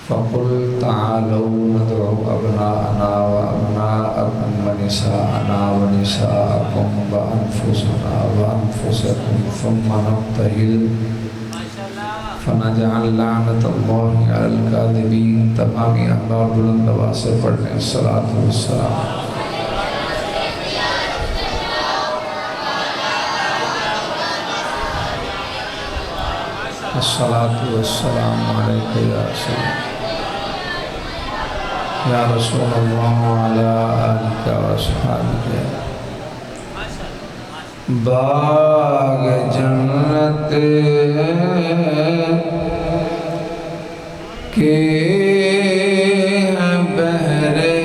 فقل تعالوا ندعو أبناءنا وأبناءكم ونساءنا ونساءكم وأنفسنا وأنفسكم ثم نبتهل فنجعل لعنة الله على الكاذبين. تمامی انوار بلند آواز سے پڑھنے الصلاۃ والسلام. الصلاۃ والسلام علیک یا رسول اللہ وعلی آلک واصحابک. باغ جنت کے بہرے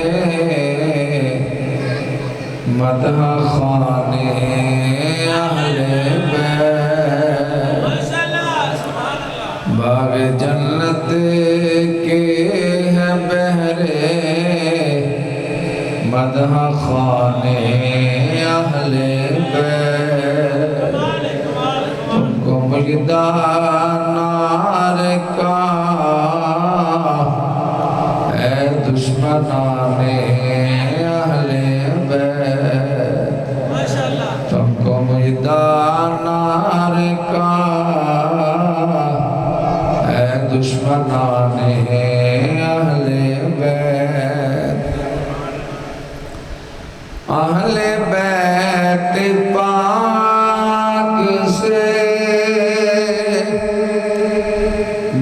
مدح خانے اہل بیت. باغ جنت کے بہرے مدح خانے اہل بیت. تم کو مجدہ نار کا اے دشمنان اہل بیت. تم کو مجدہ نار کا اے دشمنان اہل بیت. اہل بیت پاک سے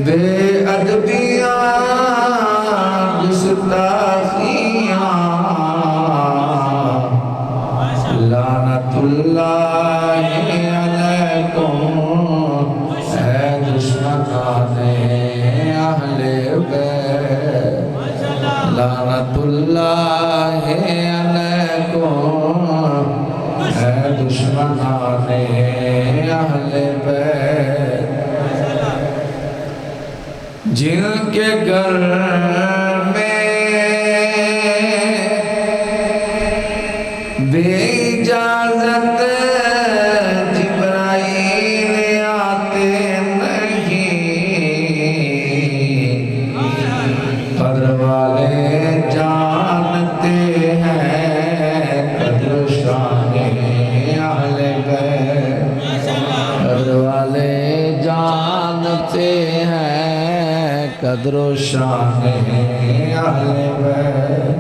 بے ادبیاں گستاخیاں لعنت اللہ علیکم اے دشمنان اہل بیت. لعنت اللہ اے دشمنان اہل بیت. جن کے گھر میں بے اجازت جبرائیل آتے نہیں. قدر والے جانتے ہیں قدر شان اہل بیت. قدر والے جانتے ہیں قدر و شان اہل بیت.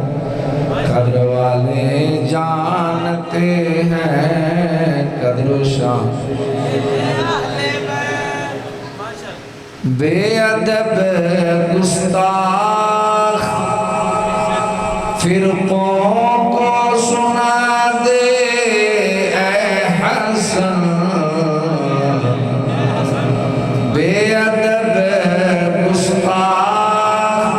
قدر والے جانتے ہیں قدر و شان. بے ادب گستاخ فرقوں کو سنا دے اے حسن. بے ادب گستاخ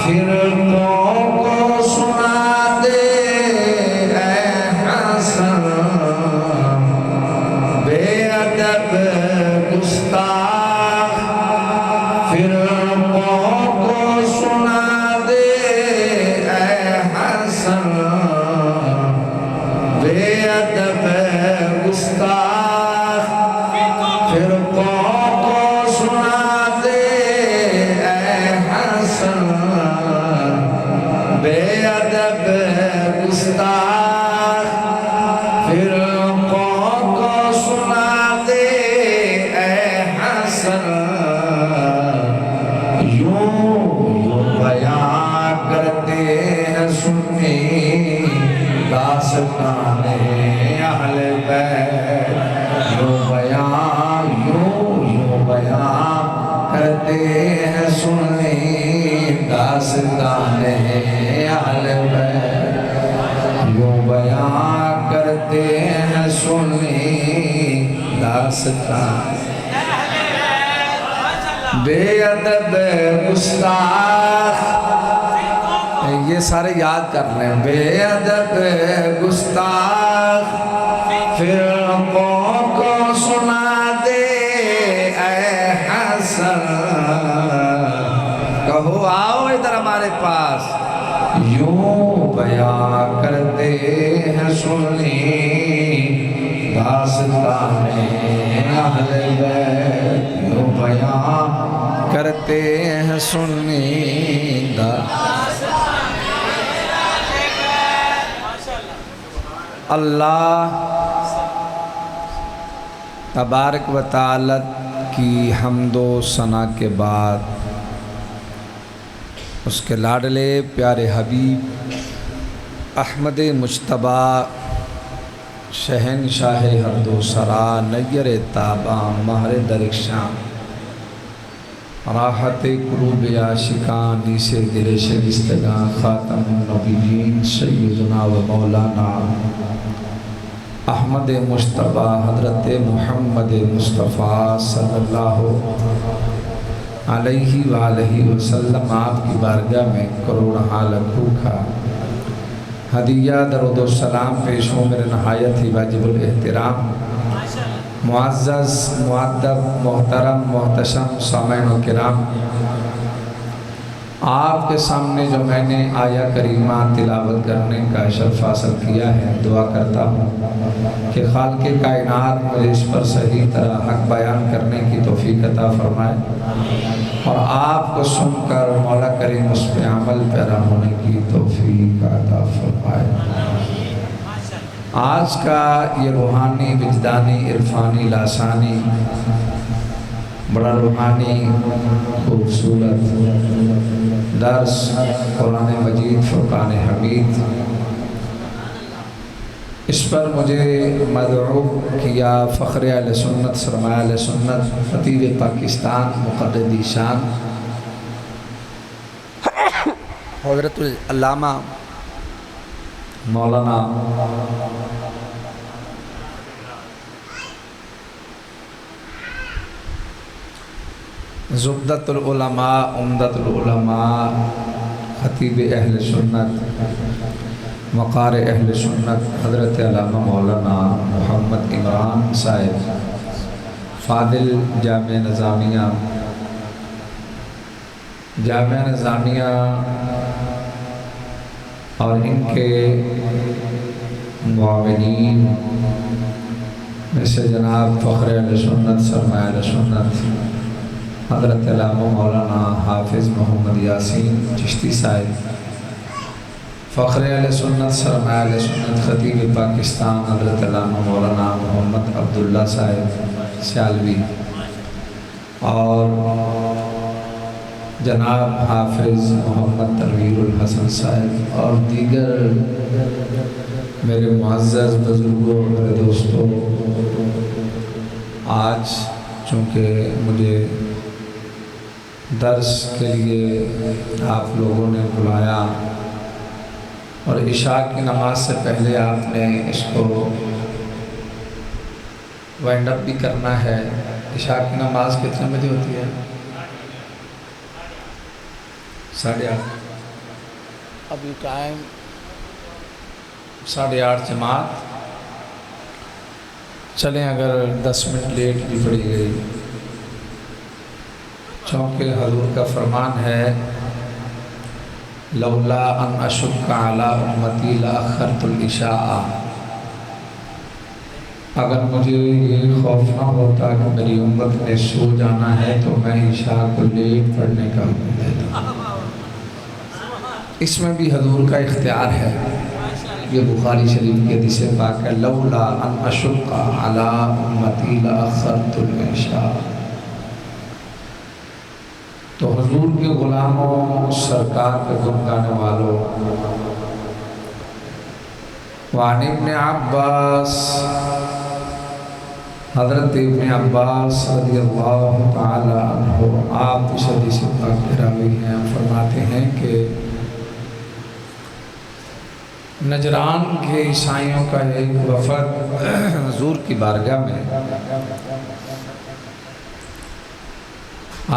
فرقوں کو سنا دے اے حسن. بے ادب گستاخ فرقوں کو سنا دے اے حسن. بے ادب گستاخ فرقوں کو سنا دے اے حسن. بے ادب گستاخ فرقوں کو سنا دے اے حسن. یوں بیان کرتے ہیں سنی داستان اہل بیت. یوں بیان کرتے ہیں سنی داستان اہل بیت. یوں بیان کرتے ہیں سنی داستان. بے ادب گستاخ یہ سارے یاد کر لیں. بے ادب گستاخ فرقوں کو سنا دے اے حسن. کہو آؤ ادھر ہمارے پاس. یوں بیان کرتے ہیں سنی داستان اہل بیت. یوں بیان کرتے ہیں سنیدہ اللہ تبارک و تعالی کی حمد و ثنا کے بعد اس کے لاڈلے پیارے حبیب احمد مجتبیٰ شہنشاہ حد و سرا نیر تاباں مہر درخشاں راحت قلوب عاشقاں نیس دل شگستگاں خاتم النبیین سیدنا و مولانا احمد مجتبیٰ حضرت محمد مصطفیٰ صلی اللہ علیہ وآلہ وسلم آپ کی بارگاہ میں کروڑہا لکھوں کا ہدیہ درود و سلام پیش ہوں میرے نہایت ہی واجب الاحترام معزز مؤدب محترم محتشم سامعین و کرام، آپ کے سامنے جو میں نے آیہ کریمہ تلاوت کرنے کا شرف حاصل کیا ہے، دعا کرتا ہوں کہ خالق کائنات مجھے اس پر صحیح طرح حق بیان کرنے کی توفیق عطا فرمائے اور آپ کو سن کر مولا کریم اس پہ عمل پیرا ہونے کی توفیق عطا فرمائے۔ آج کا یہ روحانی وجدانی عرفانی لاسانی بڑا روحانی خوبصورت درس قرآن مجید فرقان حمید، اس پر مجھے مدعو کیا فخر اہل سنت سرمایہ اہل سنت خطیب پاکستان مقرری شان حضرت العلامہ مولانا زبدۃ العلماء عمدۃ العلماء خطیب اہل سنت وقار اہل سنت حضرت علامہ مولانا محمد عمران صاحب فاضل جامعہ نظامیہ اور ان کے معاونین میں سے جناب فخر اہل سنت سرمایہ اہل سنت حضرت علامہ مولانا حافظ محمد یاسین چشتی صاحب، فخر اہل سنت سرمایہ اہل سنت خطیب پاکستان حضرت علامہ مولانا محمد عبداللہ صاحب سیالوی اور جناب حافظ محمد تنویر الحسن صاحب اور دیگر میرے معزز بزرگوں میرے دوستوں، آج چونکہ مجھے درس کے لیے آپ لوگوں نے بلایا اور عشاء کی نماز سے پہلے آپ نے اس کو وائنڈ اپ بھی کرنا ہے۔ عشاء کی نماز کتنے بجے ہوتی ہے؟ 8:30۔ ابھی ٹائم 8:30 جماعت، چلیں اگر 10 منٹ لیٹ بھی پڑی گئی، چونکہ حضور کا فرمان ہے لولا ان اشق علی امتی لاخرت العشاء، اگر مجھے یہ خوف نہ ہوتا کہ میری امت نے سو جانا ہے تو میں عشاء کو لیٹ پڑھنے کا حکم دیتا۔ اس میں بھی حضور کا اختیار ہے، یہ بخاری شریف کے حدیث پاک ہے لولا ان اشق علی امتی لاخرت العشاء۔ تو حضور کے غلاموں، سرکار کے گن گانے والوں، وعن ابن عباس، حضرت ابن عباس رضی اللہ تعالی عنہ، آپ اس حدیث پاک کے راوی ہیں، فرماتے ہیں کہ نجران کے عیسائیوں کا ایک وفد حضور کی بارگاہ میں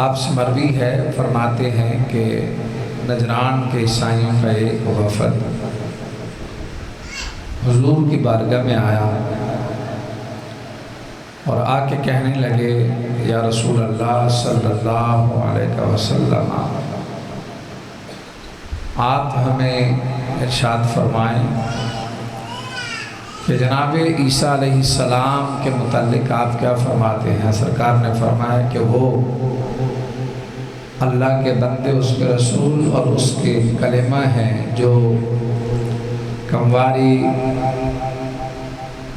آپ سے مروی ہے، فرماتے ہیں کہ نجران کے عیسائیوں کا ایک وفد حضور کی بارگاہ میں آیا اور آ کے کہنے لگے یا رسول اللہ صلی اللہ علیہ وسلم، آپ ہمیں ارشاد فرمائیں کہ جناب عیسیٰ علیہ السلام کے متعلق آپ کیا فرماتے ہیں؟ سرکار نے فرمایا کہ وہ اللہ کے بندے، اس کے رسول اور اس کے کلمہ ہیں جو کمواری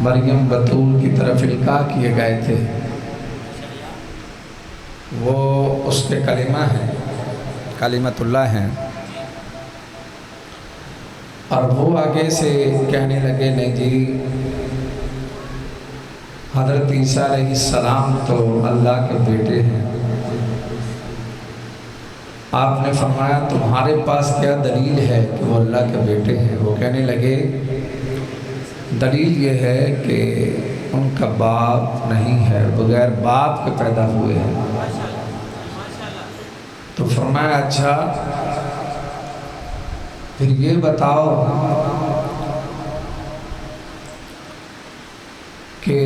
مریم بطول کی طرف القاء کیے گئے تھے، وہ اس کے کلمہ ہیں، کلمۃ اللہ ہیں۔ اور وہ آگے سے کہنے لگے نہیں جی، حضرت عیسیٰ علیہ السلام تو اللہ کے بیٹے ہیں۔ آپ نے فرمایا تمہارے پاس کیا دلیل ہے کہ وہ اللہ کے بیٹے ہیں؟ وہ کہنے لگے دلیل یہ ہے کہ ان کا باپ نہیں ہے، بغیر باپ کے پیدا ہوئے ہیں۔ تو فرمایا اچھا پھر یہ بتاؤ کہ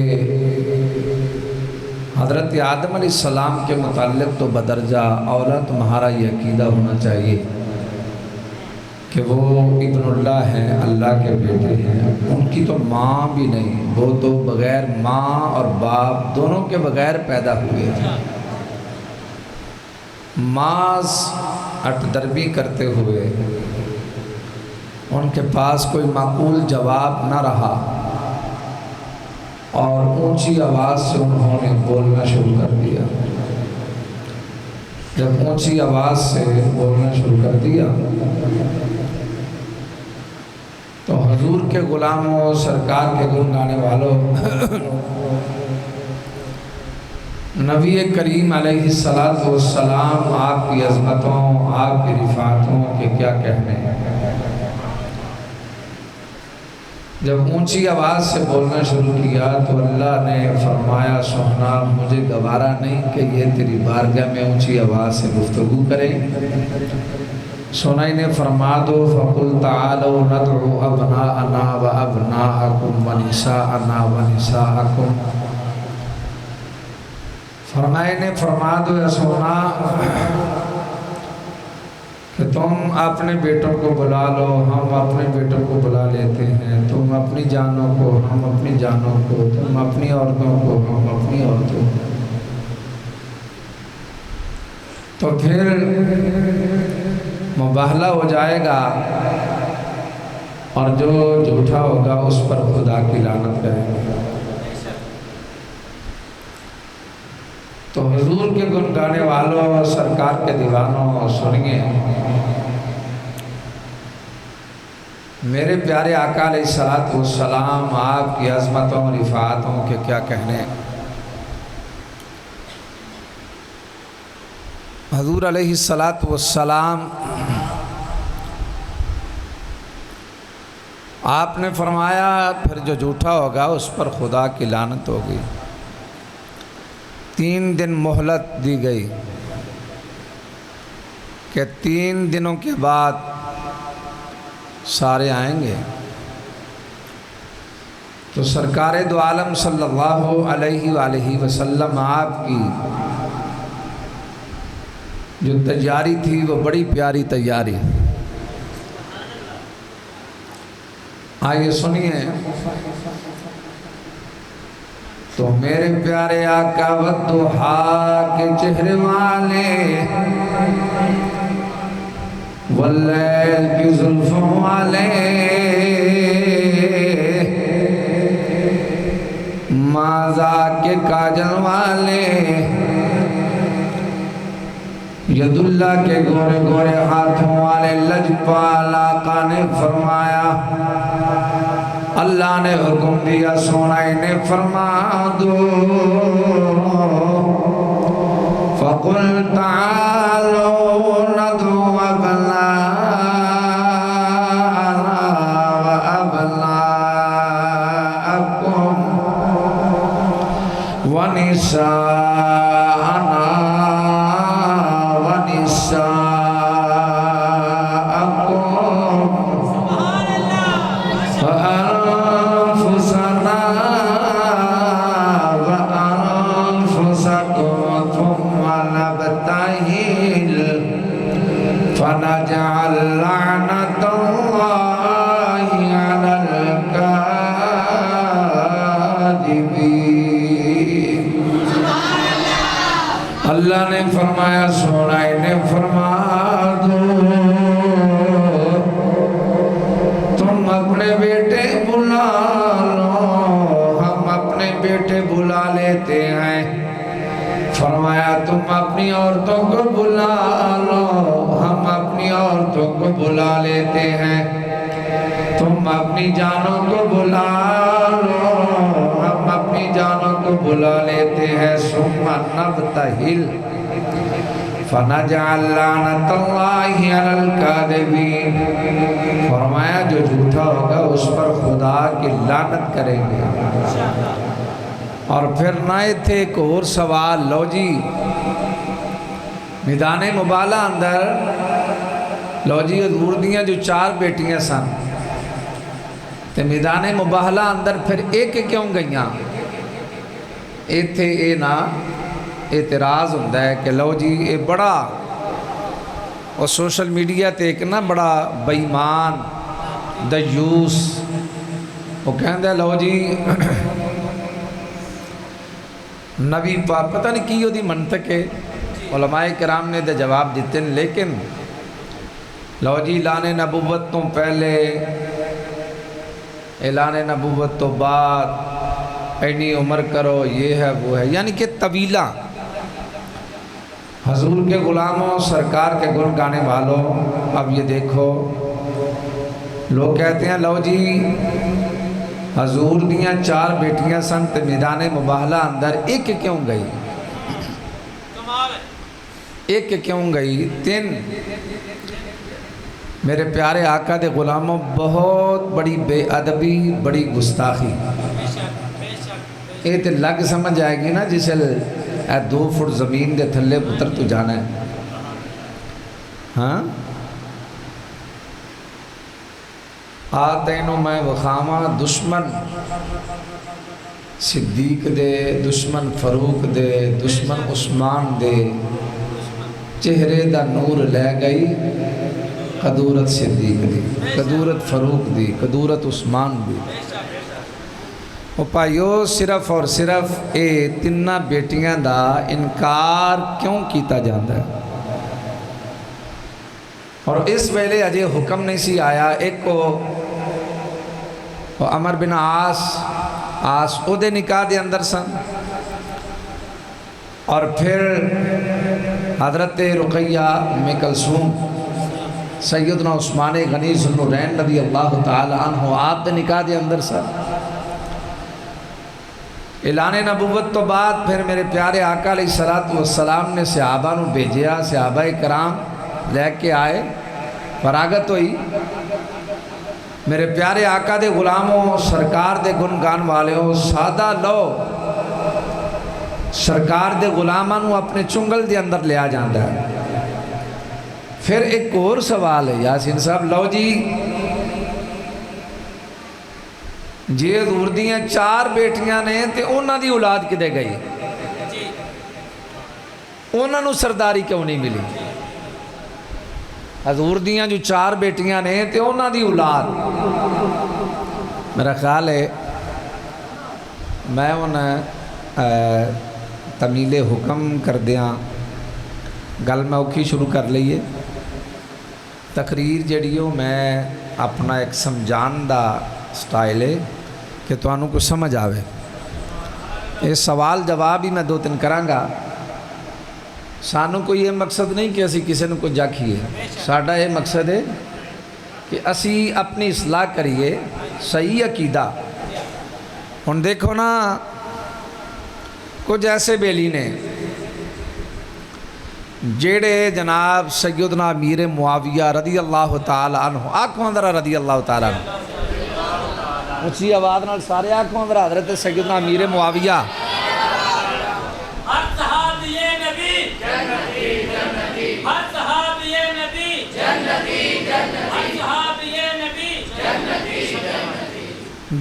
حضرت آدم علیہ السلام کے متعلق تو بدرجہ اولا تمہارا یہ عقیدہ ہونا چاہیے کہ وہ ابن اللہ ہیں، اللہ کے بیٹے ہیں۔ ان کی تو ماں بھی نہیں، وہ تو بغیر ماں اور باپ دونوں کے بغیر پیدا ہوئے تھے۔ ماس اٹ دربی کرتے ہوئے ان کے پاس کوئی معقول جواب نہ رہا اور اونچی آواز سے انہوں نے بولنا شروع کر دیا۔ جب اونچی آواز سے بولنا شروع کر دیا تو حضور کے غلاموں، سرکار کے گن گانے والوں، نبی کریم علیہ السلام آپ کی عظمتوں، آپ کی رفعتوں کے کیا کہنے ہیں۔ جب اونچی آواز سے بولنا شروع کیا تو اللہ نے فرمایا سونا مجھے گوارا نہیں کہ یہ تیری بارگاہ میں اونچی آواز سے گفتگو کرے۔ سونا انہیں فرما دو فَقُلْ تَعَالَوْا نَدْعُ أَبْنَاءَنَا وَأَبْنَاءَكُمْ وَنِسَاءَنَا وَنِسَاءَكُمْ۔ فرمائے نے فرما دو یا سونا کہ تم اپنے بیٹوں کو بلا لو، ہم اپنے بیٹوں کو بلا لیتے ہیں، تم اپنی جانوں کو، ہم اپنی جانوں کو، تم اپنی عورتوں کو، ہم اپنی عورتوں کو۔ تو پھر مباہلہ ہو جائے گا اور جو جھوٹا ہوگا اس پر خدا کی لعنت کرے گا۔ تو حضور کے گن گانے والوں، سرکار کے دیوانوں سنیے، میرے پیارے آقا علیہ السلام آپ کی عظمتوں اور رفعتوں کے کیا کہنے۔ حضور علیہ السلام آپ نے فرمایا پھر جو جھوٹا ہوگا اس پر خدا کی لعنت ہوگی۔ 3 دن مہلت دی گئی کہ 3 دنوں کے بعد سارے آئیں گے۔ تو سرکار دو عالم صلی اللہ علیہ وآلہ وسلم آپ کی جو تیاری تھی وہ بڑی پیاری تیاری۔ آئیے سنیے، تو میرے پیارے آقا والضحیٰ کے چہرے والے، واللیل کی زلفوں والے، مازا کے کاجل والے، ید اللہ کے گورے گورے ہاتھوں والے لجپال آقا نے فرمایا، اللہ نے حکم دیا سونا انہیں فرما دو فَقُلْ تَعَالَوْا نَدْعُ أَبْنَاءَنَا وَأَبْنَاءَكُمْ وَنِسَاءَنَا فنجعل لعنة الله على الكاذبين۔ اللہ نے فرمایا فرمایا سونا انہیں فرما دو تم اپنے بیٹے بلا لو، ہم اپنے بیٹے بلا لیتے ہیں۔ فرمایا تم اپنی عورتوں کو بلا لو، ہم اپنی عورتوں کو بلا لیتے ہیں۔ تم اپنی جانوں کو بلا لو، ہم اپنی جانوں کو بلا لیتے ہیں۔ ثم نبتہل فنجعل لعنت اللہ علی الکاذبین، فرمایا جو جھوٹا ہوگا اس پر خدا کی لعنت کریں گے۔ اور پھر نائے تھے ایک اور سوال، لو جی میدان مبالہ اندر لو جی حضور دیاں جو 4 بیٹیاں سن تے میدان مباہلہ اندر پھر ایک کیوں گئیاں؟ ایتھے اے نا اعتراض ہوندہ ہے کہ لو جی اے بڑا اور سوشل میڈیا تے ایک نا بڑا بےایمان دیوس وہ کہندے لو جی نبی پاک پتہ نہیں کی ہو دی منطق ہے، علماء کرام نے دے جواب دیتے ہیں، لیکن لو جی اعلان نبوت تو پہلے اعلان نبوت تو بعد اینی عمر کرو، یہ ہے وہ ہے، یعنی کہ طویلہ حضور کے غلاموں سرکار کے گن گانے والوں۔ اب یہ دیکھو لوگ کہتے ہیں لو جی حضور دیاں 4 بیٹیاں سن تے میدان مباہلہ اندر ایک کیوں گئی؟ ایک کیوں گئی؟ 3 میرے پیارے آقا دے غلاموں بہت بڑی بے ادبی، بڑی گستاخی، یہ تے لگ سمجھ آئے گی نا جسے 2 فٹ زمین دے تھلے پتر تو جانا ہے۔ ہاں آتینو میں وخامہ دشمن صدیق دے، دشمن فاروق دے، دشمن عثمان دے چہرے دا نور لے گئی، قدورت صدیق دی، قدورت فاروق دی، قدورت عثمان دی۔ وہ پائیو صرف اور صرف اے 3 بیٹیاں دا انکار کیوں کیتا جاندہ ہے؟ اور اس ویلے اجے حکم نہیں سی آیا، ایک کو عمر بن عاص او دے نکاح دے اندر سن، اور پھر حضرت رقیہ ام کلثوم سیدنا عثمان غنی ذو النورین رضی اللہ تعالی عنہ آپ دے نکاح دے اندر سن۔ اعلان نبوت تو بعد پھر میرے پیارے آقا علیہ السلام نے صحابہ نو بھیجیا، صحابہ کرام لے کے آئے، فراغت ہوئی۔ میرے پیارے آقا دے غلاموں سرکار دے گنگان والیوں سادہ لو سرکار دے غلاماں نو اپنے چنگل دے اندر لیا جاندہ ہے۔ پھر ایک اور سوال ہے یاسین صاحب، لو جی حضور دیاں 4 بیٹیاں نے تے انہاں دی اولاد کدے گئی؟ انہاں نو سرداری کیوں نہیں ملی؟ حضور دیاں جو 4 بیٹیاں نے تے انہاں دی اولاد، میرا خیال ہے میں انہیں تمیل حکم کر دیاں گل میں اوکھی شروع کر لئیے۔ تقریر جڑیو میں اپنا ایک سمجھان دا سٹائل ہے کہ تو انہوں کو سمجھ آوے، یہ سوال جواب ہی میں 2-3 کران گا۔ سانوں کو یہ مقصد نہیں کہ اسی کسی نے کو جاکھیے، ساڑھا یہ مقصد ہے کہ اسی اپنی اصلاح کریے، صحیح عقیدہ۔ ان دیکھو نا کچھ ایسے بیلی نے جیڑے جناب سیدنا امیر معاویہ رضی اللہ تعالی عنہ، آنکھوں اندرہ رضی اللہ تعالی عنہ، اچھی آواز نال سارے آنکھوں اندرہ حضرت سیدنا امیر معاویہ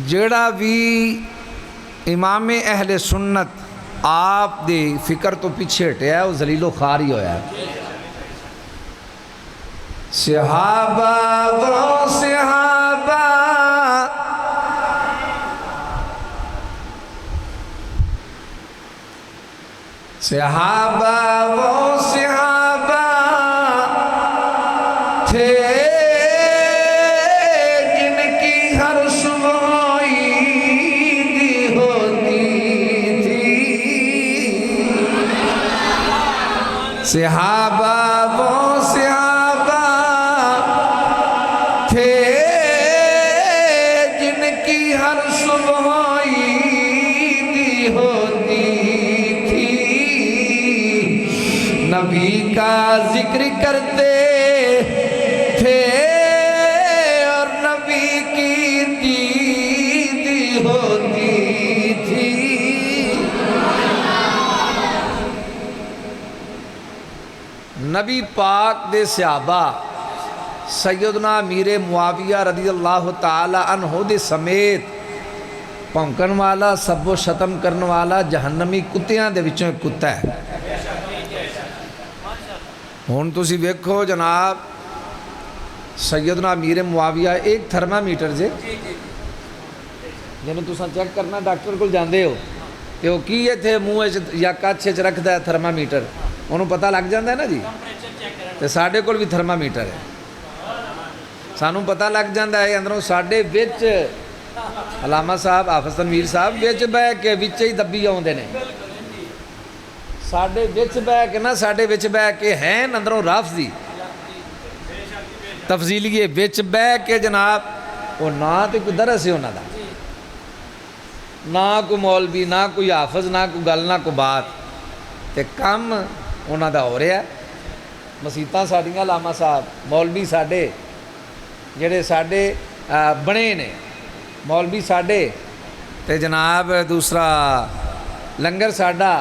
جیڑا بھی امام اہل سنت آپ دی فکر تو پیچھے ہٹیا ہے وہ ذلیل و خاری ہویا ہے۔ صحابہ وہ صحابہ صحابہ وہ صحابہ صحابہ وہ صحابہ تھے جن کی ہر صبح عیدی ہوتی تھی، نبی کا ذکر کرتے تھے اور نبی کی دیدی ہوتی تھی۔ نبی پاک دے صحابہ سیدنا امیر معاویہ رضی اللہ تعالی عنہ دے سمیت پونکن والا سب و شتم کرن والا جہنمی کتیاں دے وچوں ایک کتا ہے۔ ہون تسی ویکھو جناب سیدنا امیر معاویہ ایک تھرمامیٹر جے جنہوں تساں چیک کرنا ڈاکٹر کو جاندے ہو کہ وہ کی یہ تھے منہ یا کچھ رکھ دا ہے تھرمامیٹر، انہوں پتہ لگ جاندہ ہے نا جی، تے ساڑھے کول بھی تھرمامیٹر ہے، سانوں پتہ لگ جاندہ ہے اندروں ساڑھے وچ علامہ صاحب حافظ تنویر صاحب وچ بے کے وچ ہی دبی آوندے نے، ساڑھے وچ بے کے نا ساڑھے وچ بے کے ہیں اندروں رافضی تفضیلیے وچ بے کے جناب وہ نہ تے کوئی درس ہے انہاں دا، نہ کوئی مولوی نہ کوئی حافظ نہ کوئی گل نہ کوئی بات، تے کم انہاں دا ہو رہا ہے۔ مسیتاں ساڑیاں علامہ صاحب مولوی ساڑھے جڑے ساڑھے بنے نے مولوی ساڑھے تے جناب دوسرا لنگر ساڑھا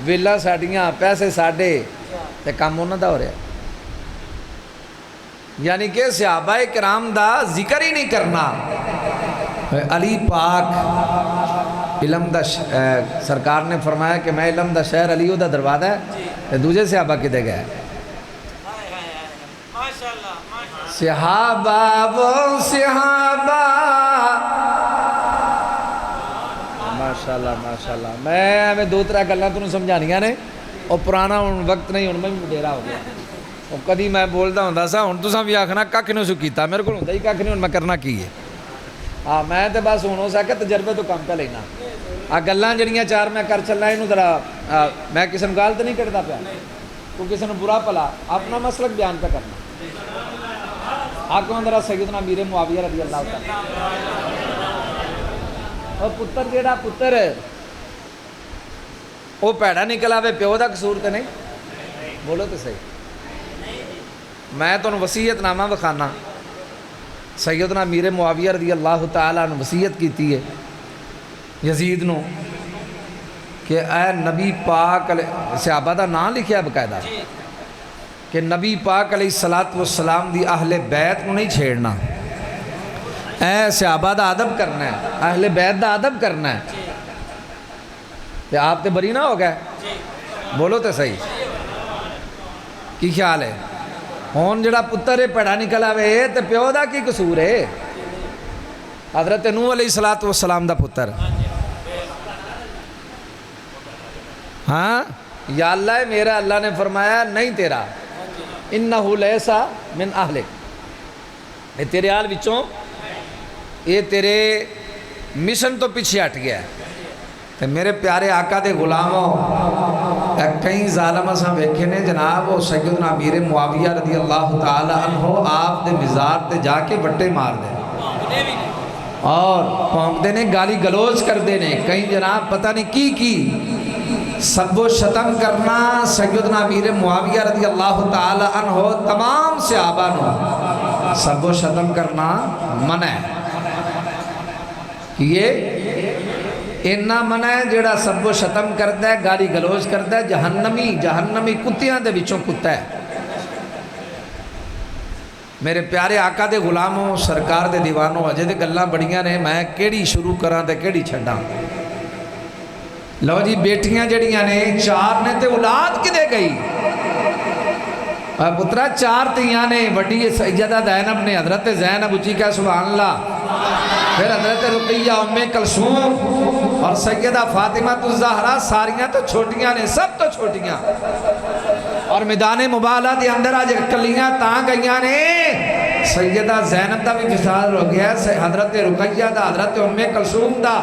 ویلا ساڑیاں پیسے ساڑھے تے کم انہاں دا ہو رہا ہے، یعنی کہ صحابہ کرام دا ذکر ہی نہیں کرنا۔ علی پاک علم دا سرکار نے فرمایا کہ میں علم دا شہر علیہ دا دروازہ ہے، دوجہ صحابہ کدے گئے؟ صحابہ وہ صحابہ ماشاءاللہ ماشاءاللہ، میں دو ترہ گلاں تنوں سمجھانیاں نے اور پرانا وقت نہیں، ہن میں بھی مڈیرا ہو گیا، اور کدی میں بولدا ہوندا سا، ہن تساں بھی آکھنا ککھ نہیں سو کیتا، میرے کول ہوندا ہی ککھ نہیں، ہن میں کرنا کی ہے؟ ہاں میں تے بس ہن ہو سکے تجربے تو کم پہ لینا، گلاں جڑیاں چار میں کر چلنا اینوں ذرا میں کسی نوں گال تے نہیں کڈدا پیا، تو کسی نوں برا بھلا اپنا مسلک بیان پہ کرنا۔ آکھوں ذرا سیدنا امیر معاویہ رضی اللہ تعالی اور پتر جیڑا پتر وہ پیڑا نکل آوے پیو دا قصور تے نہیں؟ بولو تو صحیح۔ میں تانوں وصیت نامہ وکھانا، سیدنا امیر معاویہ رضی اللہ تعالیٰ نے وصیت کیتی ہے یزید نو کہ اے نبی پاک صحابہ دا نام لکھیا باقاعدہ کہ نبی پاک علیہ السلام دی اہل بیت کو نہیں چھیڑنا، اے صحابہ دا ادب کرنا ہے، اہل بیت دا ادب کرنا ہے، تے آپ تے بری نہ ہو گئے؟ بولو تے صحیح کی خیال ہے؟ ہون جڑا پتر ہے پیڑا نکل آوے تے پیو دا کی قصور ہے؟ حضرت نوح علیہ السلام دا پتر، ہاں یا اللہ میرا اللہ نے فرمایا نہیں تیرا، انہو لیسا من اہلک، یہ تیرے آل وچوں یہ تیرے مشن تو پیچھے ہٹ گیا ہے۔ تے میرے پیارے آقا دے غلاموں کئی ظالم اساں ویکھے نے جناب وہ سیدنا امیر معاویہ رضی اللہ تعالی عنہ آپ دے مزار تے جا کے بٹے مار دے اور پونک دے نے گالی گلوچ کر دے نے، کئی جناب پتہ نہیں کی سب و شتم کرنا سیدنا امیر معاویہ رضی اللہ تعالی عنہ تمام صحابہ نو سب و شتم کرنا منع ہے، یہ انہا منع ہے جیڑا سب و شتم کرتا ہے گالی گلوچ کرتا ہے جہنمی کتیاں دے وچوں کتا ہے۔ میرے پیارے آقا دے غلاموں سرکار دے دیوانوں اجے دے گلاں بڑیاں نے، میں کیڑی شروع کراں تے کیڑی چھڈاں؟ لو جی بیٹیاں جڑیاں نے چار نے تے اولاد کدے گئی؟ پترہ چار تیاں نے، وڈی سیدہ زینب نے، حضرت زینب اچھی کہا سبحان اللہ، پھر حضرت رقیہ ام کلثوم اور سیدہ فاطمہ الزہرا، ساریاں تو چھوٹیاں نے، سب تو چھوٹیاں، اور میدان مبالہ دے اندر آج کلیاں تاں گئیاں نے، سیدہ زینب دا بھی وصال ہو گیا، حضرت رقیہ دا، حضرت ام کلثوم دا،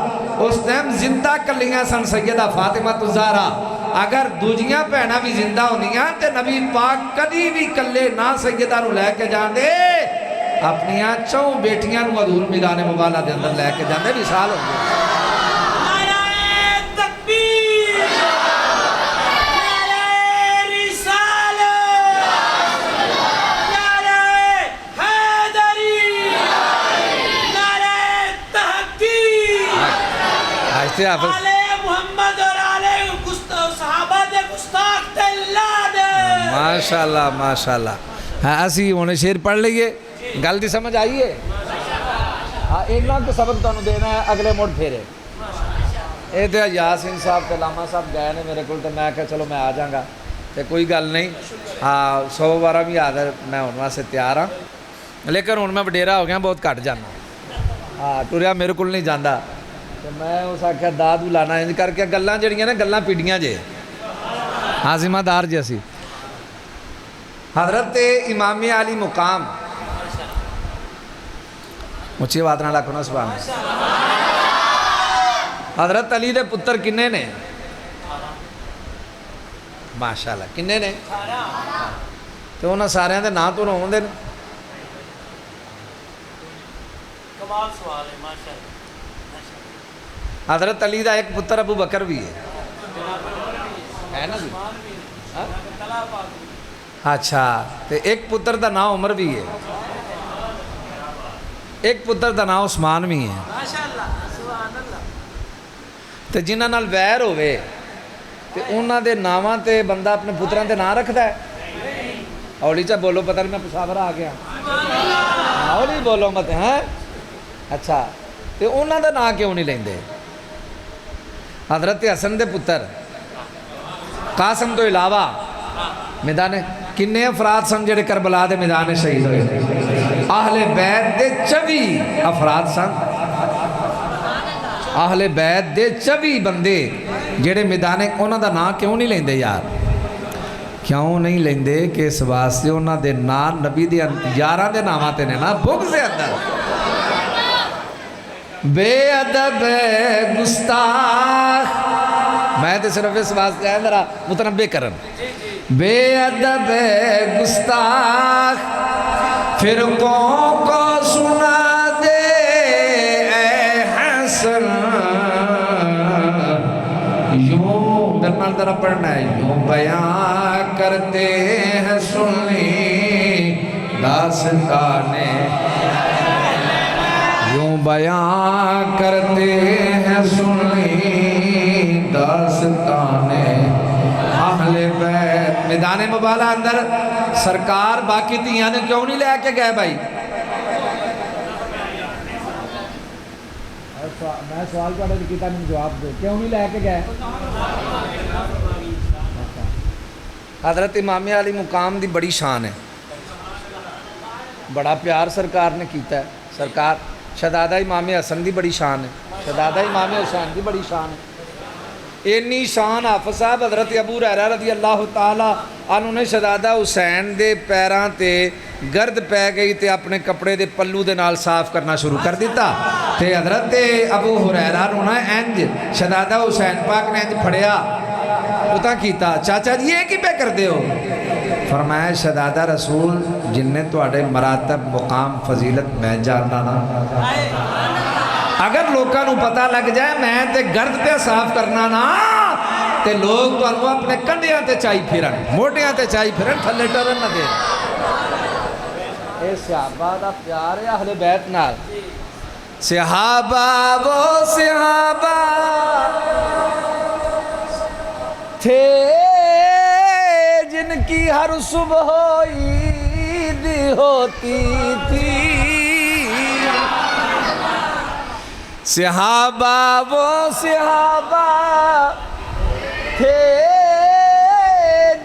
اس ٹائم زندہ کلیاں سن سیدہ فاطمہ الزہرا، اگر دوجیاں بہناں بھی زندہ ہوندیاں تے نبی پاک کدی بھی کلے نہ سیدہ نو لے کے جان دے اپنیاں چوں بیٹیاں نو حضور میدان مبالہ دے اندر لے کے جان دے مثال ہو گئی آلِ محمد اور آلِ صحابہ دے گستاخ تے اللہ دے ماشاءاللہ ماشاءاللہ ہاں اسی ہونے شیر پڑھ لئیے گل دی سمجھ آئیے ہاں اینا کو سبق تو دینا ہے اگلے موڑ پھیرے اے دے یاسین صاحب تے لاما صاحب گئے نے میرے کل تے میں کہا چلو میں آ جاں گا تے کوئی گل نہیں ہاں 100 بارہ بھی آدھر میں ہونے سے تیار ہاں لیکن ہون میں بڑیرہ ہو گیا بہت کٹ جانا ہاں ٹوریا میرے کل نہیں جاندہ تو میں اس آکھا دادو لانا انج کر کے گلاں جڑیاں نے گلاں پیڑیاں جے ہاں ذمہ دار جیسی حضرت امام علی مقام مچھی بات نہ لاکھو نا سبحان حضرت علی دے پتر کنے نے ماشاءاللہ کنے نے تو انہاں سارے دے نا تو رہون دے کمال سوال ہے ماشاءاللہ حضرت علی دا ایک پتر ابو بکر بھی ہے نا جی اچھا تے ایک پتر دا نام عمر بھی ہے ایک پتر دا نام عثمان بھی ہے تے جنہاں نال ویر ہوئے تے انہاں دے ناماں تے بندہ اپنے پتران تے نام رکھدا ہے اولی چاہ بولو پتہ نہیں میں پشاورہ آ گیا اولی بولو مت ہیں اچھا تے انہاں دا نام کیوں نہیں لیندے حضرت حسن دے پتر قاسم تو علاوہ میدان کنے افراد سن جڑے کربلا دے میدان شہید ہوئے اہل بیت دے 24 افراد سن اہل بیت دے 24 بندے جڑے میدان انہاں دا نام کیوں نہیں لیندے یار کیوں نہیں لیندے کہ اس واسطے انہاں دے نام نبی دے یاراں دے ناماں تے نے نا بغض دے اندر بے ادب گستاخ میں تے صرف اس واسطے ہے ذرا متنبع کرن بے ادب گستاخ فرقوں کو سنا دے اے حسن یوں درمان ذرا پڑھنا ہے یوں بیان کرتے ہیں سنی داستانے یوں بیان کرتے ہیں سنی داستانے اہل بیت میدان مبالہ اندر سرکار باقی تیاں نے کیوں نہیں لے کے گئے بھائی میں سوال پڑھے کیتا نہیں جواب دے کیوں نہیں لے کے گئے حضرت امام علی مقام دی بڑی شان ہے بڑا پیار سرکار نے کیتا ہے سرکار شہزادہ امام حسن دی بڑی شان ہے شہزادہ امام حسین دی بڑی شان ہے اینی شان حافظ صاحب حضرت ابو ہریرہ رضی اللہ تعالیٰ عنہ نے شہزادہ حسین دے پیراں تے گرد پہ گئی تے اپنے کپڑے دے پلو دے نال صاف کرنا شروع کر دیتا تے حضرت ابو ہریرہ نے انج شہزادہ حسین پاک نے انج پھڑیا اتاں کیتا چاچا جی یہ کی پہ کر دے ہو فرمایا شہزادہ رسول جن نے توڑے مراتب مقام فضیلت میں جاننا نا اگر لوگاں نو پتہ لگ جائے میں تے گرد پہ صاف کرنا نا تے لوگ تو انو اپنے کنڈیاں تے چائی پھرن موٹیاں تے چائی پھرن تھلے ٹرن نہ دے اے صحابہ دا پیار ہے اہل بیت نال صحابہ وہ صحابہ تھے جن کی ہر صبح عید ہوتی تھی صحابہ وہ صحابہ تھے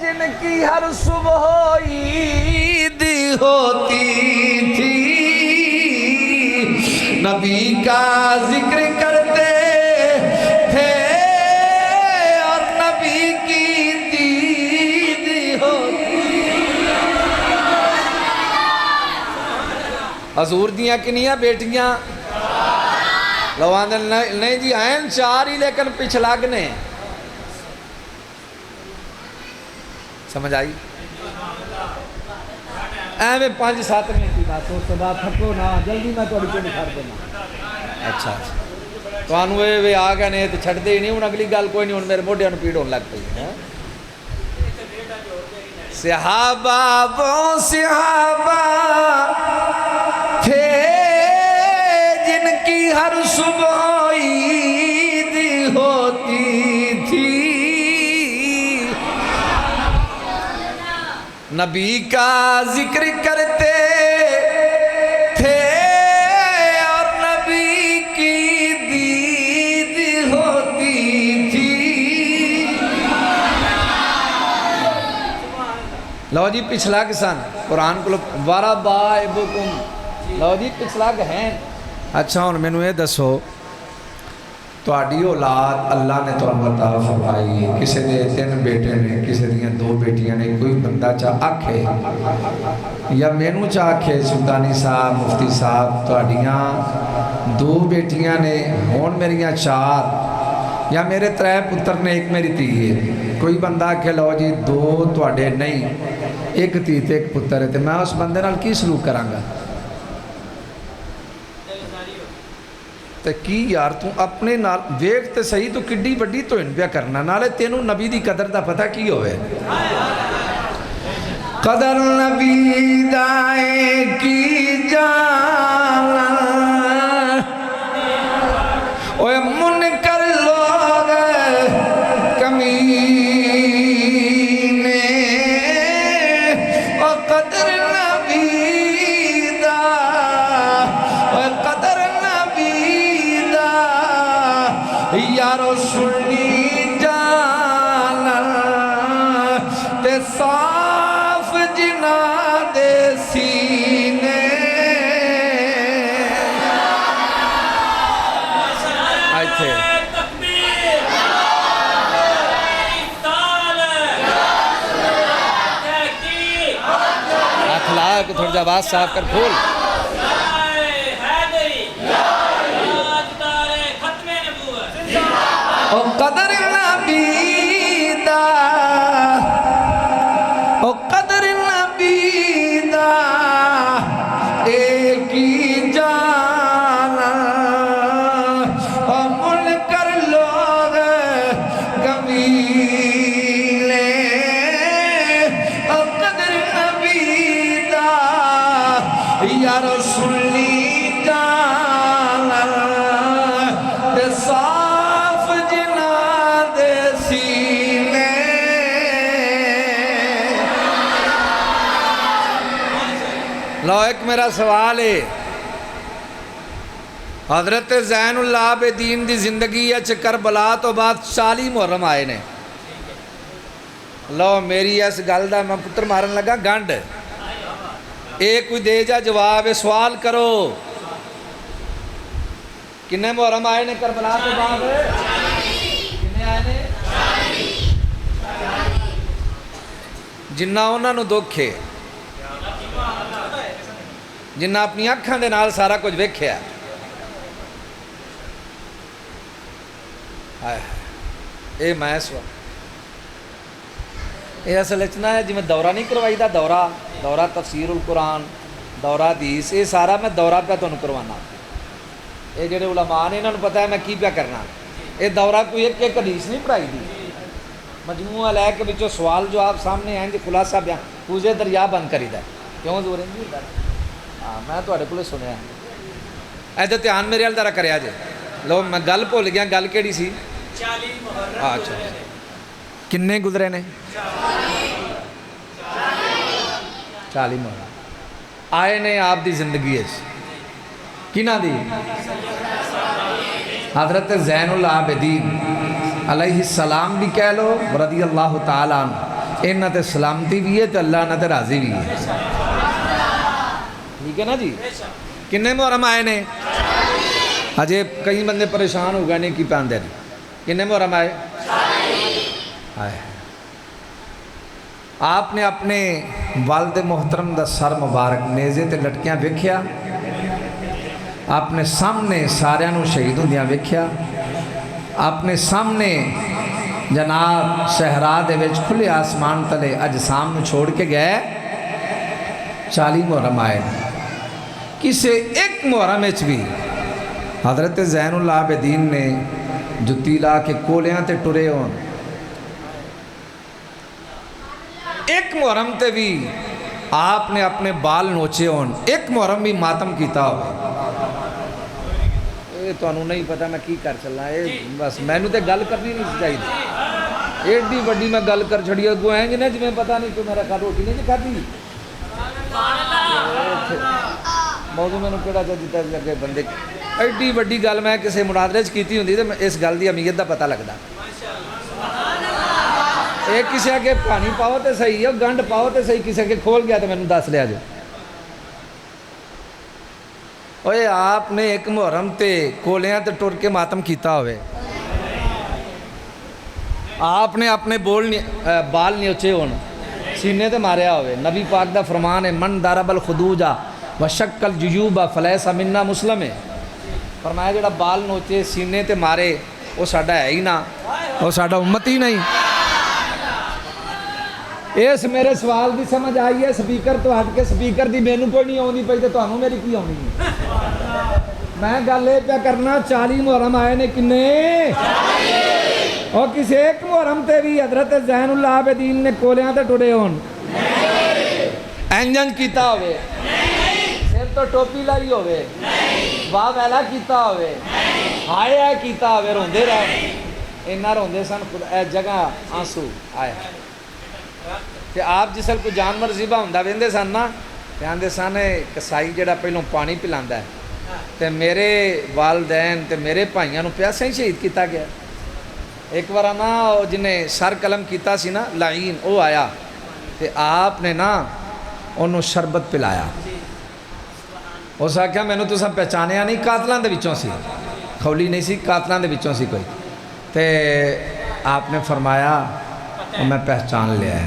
جن کی ہر صبح عید ہوتی تھی نبی کا ذکر کرتے تھے اور نبی کی دید ہوتی حضور دیاں کنیاں بیٹیاں لوان نہیں جی ہیں چار ہی لیکن پچھ لگنے سمجھ آئی؟ ایویں 5-7 منٹ کی بات اس کے بعد تھکو نہ جلدی میں تھوڑی چوڑی کر دینا. اچھا تمہوں یہ آ گئے نے تو چھڈتے ہی نہیں. ہوں اگلی گل کوئی نہیں. ہوں میرے موڈیاں پیڑ ہونے لگ پئی. صحابہ وہ صحابہ تھے جن کی ہر صبح عید ہوتی تھی. نبی کا ذکر کرتے تھے اور نبی کی دید ہوتی تھی. لو جی پچھلا کسان قرآن کو وربائبکم. لو جی پچھلا کہ ہیں. اچھا ہوں میں نے یہ دسو تہاڈی اولاد اللہ نے تمہیں عطا فرمائی. کسی دے 3 بیٹے نے, کسی دیاں 2 بیٹیاں نے. کوئی بندہ چاہ آکھے یا مینوں چاہ آکھے سلطانی صاحب مفتی صاحب تہاڈیاں 2 بیٹیاں نے ہون میریاں 4 یا میرے 3 پتر نے 1 میری دھی ہے. کوئی بندہ آکھے لو جی 2 تہاڈے نہیں 1 دھی تے 1 پتر ہے تے میں اس بندے نال کی سلوک کراں گا؟ تے کی یار تو اپنے نال ویکھ تے صحیح تو کڈی وڈی تو ان پیا کرنا. نالے تینوں نبی دی قدر دا پتہ کی ہوئے؟ قدر نبی دائے کی جانا اوے منکر لوگ کمینے او قدر نبی دا او قدر نبی دا یارو سنی جانا تے صاف جنا دے سینے. تھوڑا جا آواز صاف کر کھول. او قدر نبی دا او قدر نبی دا ایک ہی جانا او منکر لوگ گمیلے او قدر نبی دا یا رسولی جانا تے صاف جنا دے سینے. لو ایک میرا سوال ہے. حضرت زین العابدین دی زندگی اچھ کربلا تو بعد 40 محرم آئے نے. لو میری اس گل دا میں پتر مارن لگا گنڈ. ایک کوئی دے جا جواب ہے. سوال کرو کنے محرم آئے نے کربلا تو بعد؟ کنے آئے نے؟ جنہ انہاں نو دکھ ہے, جنہ اپنی اکھاں دے نال سارا کچھ ویکھیا. اے میں سوا اے اصل اچنا ہے جی میں دورہ نہیں کروائی دا. دورہ تفسیر القرآن, دورہ حدیث, یہ سارا میں دورہ پہ تمہیں کروانا. یہ جڑے علماء نے انہوں نے پتہ ہے میں کی پیا کرنا. یہ دورہ کوئی ایک حدیث نہیں پڑھائی دی, مجموعہ لے کے بچوں سوال جو آپ سامنے ہیں جی خلاصہ بیان کوزے دریا بند کری دا. کیوں زور ہیں جی؟ ہاں میں تو کو سنیا ایسے دھیان میرے حال ذرا کریا جے. لو میں گل بھول گیا. گل کیڑی سی؟ 40 محرم. اچھا کنے گزرے نے؟ 40 محرم آئے نے آپ دی زندگی کنہ دی؟ حضرت زین العابدین علیہ السلام بھی کہہ لو رضی اللہ تعالیٰ عنہ. انہاں تے سلامتی بھی ہے تے اللہ انہاں تے راضی بھی ہے. ٹھیک ہے نا جی؟ کنے محرم آئے نے؟ اجے کئی بندے پریشان ہو گئے نہیں کی پاندے نہیں. کنے محرم آئے؟ آپ نے اپنے والد محترم دا سر مبارک نیزے تے لٹکیاں ویکھیا. آپ نے سامنے ساریاں نو شہید ہوندیاں ویکھیا. آپ نے سامنے جناب صحرا دے وچ کھلے آسمان تلے اجسام نو چھوڑ کے گئے 40 محرم آئے کسے ایک محرم وچ بھی حضرت زین العابدین نے جتی لا کے کولیاں تے ٹرے ہون ایک محرم تے بھی آپ نے اپنے بال نوچے ہون ایک محرم بھی ماتم کیتا ہو یہ تو انہوں نہیں پتا میں کی کر چلنا ہے بس میں نے تے گل کرنی نہیں چاہیے ایڈی بڑی میں گل کر چھڑی گو ہیں جنہیں جی میں پتا نہیں تو میرا کھا روٹی نہیں کھا دی موضوع میں نے کہڑا چاہ دیتا لگے بندے ایڈی بڑی گل میں کسی مناظرے چ کیتی ہوندی تے اس گل دی اہمیت دا پتہ لگدا ایک کسی آگے پانی پاؤ تے صحیح ہے گنڈ پاؤ تے صحیح کسی آگے کھول گیا تو میں نے دس لیا جو اوے آپ نے ایک محرم تے کولیاں تے ٹر کے ماتم کیتا ہوئے آپ نے اپنے بال نیوچے ہون سینے تے ماریا ہوئے نبی پاک دا فرمان ہے من ضرب الخدوجا وشق الجیوب فلیس منا مسلم ہے فرمایا جڑا بال نوچے سینے تے مارے وہ ساڈا ہے ہی نہ وہ ساڈا امت ہی نہیں اس میرے سوال دی سمجھ آئی ہے سپیکر تو ہٹ کے سپیکر دی مینوں کوئی نہیں آوندی پئی تے تانوں میری کی آونی ہے میں گل اے پیا کرنا 40 محرم آئے نے کنے اور کسی ایک محرم تے بھی حضرت زین العابدین نے کولیاں تے ٹرے ہون انجن کیتا ہوئے سر تو ٹوپی لائی ہوئے واہ ویلا کیتا ہوئے ہائے آئے کیتا ہوئے روندے رہے انہا روندے سن خدا اے جگہ آنسو آئے کہ آپ جسل کو جانور زیبہ ہوندہ ویندے سن نا پیاندے سن کسائی جڑا پہلوں پانی پلاندہ ہے تے میرے والدین تے میرے بھائیاں نو پیاسے ہی شہید کیتا گیا ایک بار نا جنہیں سر قلم کیتا سی نا لعین او آیا تے آپ نے نا انہوں شربت پلایا اس آکھیا میں نے تو سب پہچانیا نہیں قاتلان دے بچوں سی خولی نہیں سی قاتلان دے بچوں سی کوئی تے آپ نے فرمایا میں پہچان لیا ہے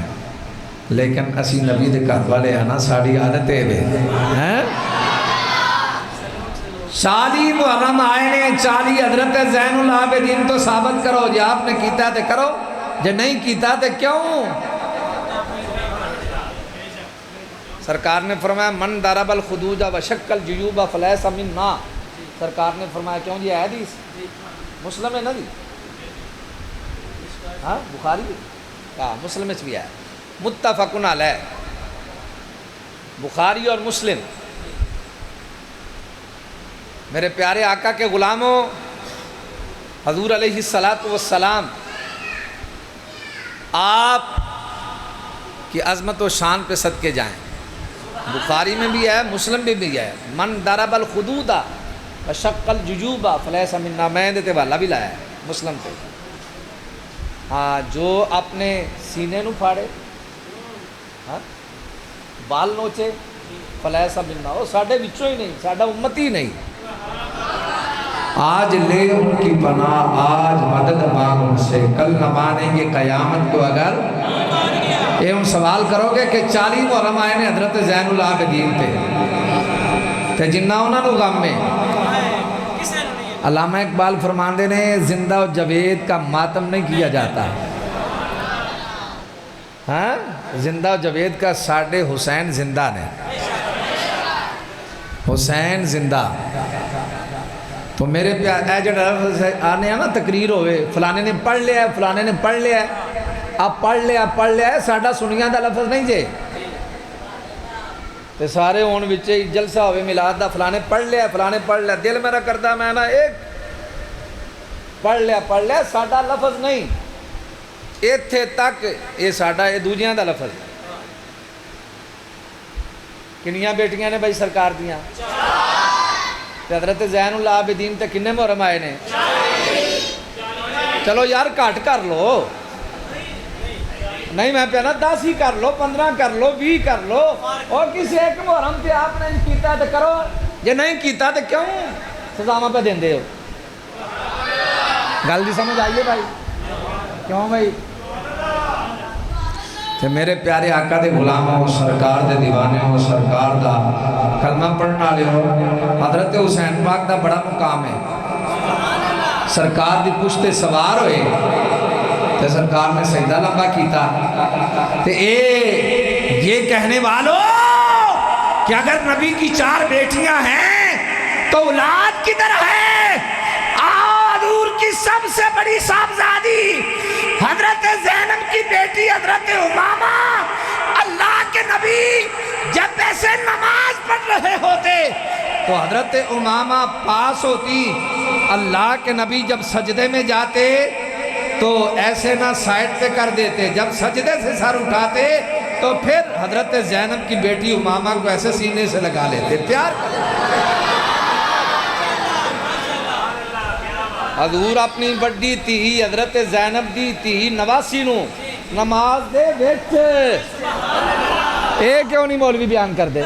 لیکن اسی نبی دے گھر والے ہیں نا ساڑی عادت ہے 40 محرم آئے نے 40 حضرت زین العابدین تو ثابت کرو جی آپ نے کیتا تے کرو جی نہیں کیتا تے کیوں سرکار نے فرمایا من ضرب الخدوج وشق الجیوب فلیس منا سرکار نے فرمایا کیوں جی ہے حدیث مسلم ہے نا جی ہاں بخاری ہاں مسلم میں بھی ہے متفقن علیہ بخاری اور مسلم میرے پیارے آقا کے غلاموں حضور علیہ السلام آپ کی عظمت و شان پہ صدقے جائیں بخاری میں بھی ہے مسلم میں بھی ہے من ضرب الخدود وشق الجیوب فلیس منا میں دیتے والا بھی لایا ہے مسلم پہ ہاں جو اپنے سینے نو پھاڑے ہاں بال نوچے فلیس منا وہ ساڑھے بچوں ہی نہیں ساڑھا امت ہی نہیں آج لے ان کی پناہ آج مدد مانگ ان سے کل نہ مانیں گے قیامت کو اگر یہ ان سوال کرو گے کہ 40 محرم آئے نے حضرت زین العابدین تے جنہ انہوں نے غم میں علامہ اقبال فرماندے نے زندہ و جاوید کا ماتم نہیں کیا جاتا ہاں زندہ و جاوید کا ساڑھے حسین زندہ نے حسین زندہ تو میرے اے جڑا آنے ہیں نا تقریر ہوئے فلانے نے پڑھ لیا ہے فلانے نے پڑھ لیا ہے آپ پڑھ لیا ہے ساڑھا سنیاں دا لفظ نہیں جے تے سارے ہون بچے جلسہ ہوئے میلاد دا فلانے پڑھ لیا دل میرا کردہ میں نا ایک پڑھ لیا ساڑھا لفظ نہیں ایتھے تک یہ ساڑھا یہ دوجیاں دا لفظ کنیاں بیٹیاں نے بھائی سرکار دیاں حضرت زین العابدین تے کنے محرم آئے نے چلو یار کٹ کر لو نہیں میں پہنا 10 ہی کر لو 15 کر لو 20 کر لو اور کسی ایک محرم پہ آپ نے کیتا تو کرو یہ نہیں کیتا تو کیوں سزاواں پہ دین دے ہو گل دی سمجھ آئیے بھائی کیوں بھائی کہ میرے پیارے آقا دے غلاموں سرکار دے دیوانے ہو سرکار دا کلمہ پڑھنا لے ہو حضرت حسین پاک دا بڑا مقام ہے سرکار دی پشتے سوار ہوئے تے سرکار نے سجدہ لمبا کیتا تے یہ کہنے والوں کہ اگر نبی کی 4 بیٹیاں ہیں تو اولاد کدھر ہے؟ حضور کی سب سے بڑی صاحبزادی حضرت زینب کی بیٹی حضرت امامہ، اللہ کے نبی جب ایسے نماز پڑھ رہے ہوتے تو حضرت امامہ پاس ہوتی، اللہ کے نبی جب سجدے میں جاتے تو ایسے نہ سائٹ پہ کر دیتے، جب سجدے سے سر اٹھاتے تو پھر حضرت زینب کی بیٹی امامہ کو ایسے سینے سے لگا لیتے، پیار کرتے۔ حضور اپنی بڑی تھی حضرت زینب دی تھی نواسی نو نماز دے وچ کیوں نہیں مولوی بیان کر دے؟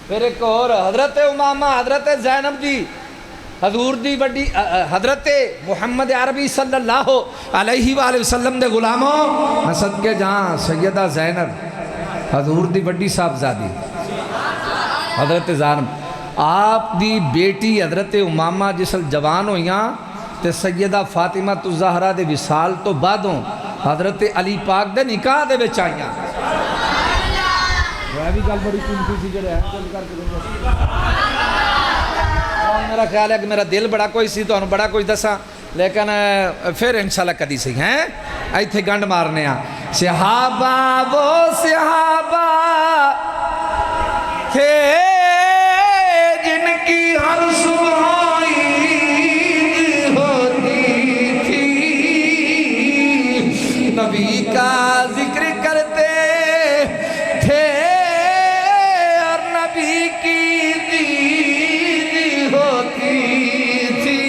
پھر ایک اور حضرت امامہ حضرت زینب دی حضور دی بڑی حضرت محمد عربی صلی اللہ علیہ وآلہ وسلم دے غلاموں صدقے جہاں سیدہ زینب حضور دی بڑی صاحبزادی حضرت زینب آپ دی بیٹی حضرت امامہ جسل جوان ہویاں تے سیدہ فاطمہ الزہرا دے وصال تو بعدوں حضرت علی پاک دے نکاح دے وچ آئیاں۔ وہ بھی گل بڑی قیمتی سی جڑے ہیں چل کر کے میرا خیال ہے کہ میرا دل بڑا کوئی سی تو انہوں بڑا کوئی دسا لیکن پھر انشاءاللہ کدی سی ہیں ایتھے گنڈ مارنے ہاں۔ صحابہ وہ صحابہ تھے جن کی ہر صبح عید ہوتی تھی، نبی کا ذکر کرتے تھے اور نبی کی عید ہوتی تھی۔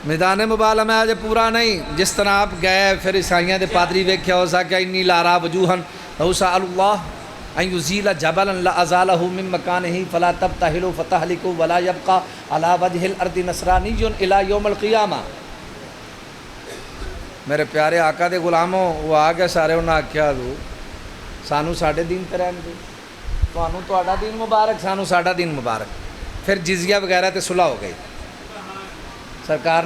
میدان مبالغہ میں آج پورا نہیں، جس طرح آپ گئے پھر عیسائیاں دے پادری ویکھیا ہو سا کہ انی لارا وجوہن لو سأل اللہ ان یزیل جبلا لازالہ من مکانہ فلا تبتہلوا فتہلکوا ولا یبقى علی وجہ الارض نصرانی الی یوم القیامہ۔ میرے پیارے آقا دے غلاموں وہ آگے سارے انہوں نے آکھیا حضور سانو ساڑھے دین تے رہن دے، توانو تہاڈا دین مبارک سانو ساڑھا دین مبارک۔ پھر جزیہ وغیرہ تے صلح ہو گئی۔ سرکار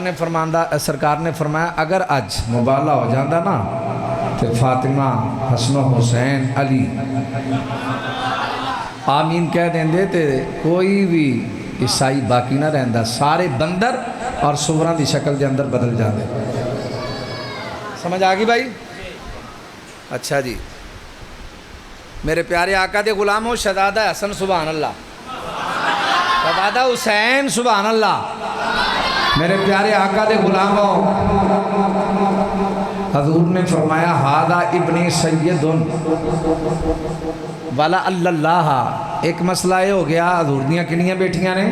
نے فرمایا اگر اج مبالغہ ہو جاندہ نا تو فاطمہ حسن و حسین علی آمین کہہ دیں دے تے کوئی بھی عیسائی باقی نہ رہندہ، سارے بندر اور سوراں دی شکل دے اندر بدل جاندے۔ سمجھ آگی بھائی؟ اچھا جی، میرے پیارے آقا دے غلاموں شہزادہ حسن سبحان اللہ، شہزادہ حسین سبحان اللہ، میرے پیارے آقا دے غلاموں حضور نے فرمایا ہادہ ابن سید والا اللہ۔ ایک مسئلہ یہ ہو گیا حضور دیاں کنیاں بیٹیاں نے؟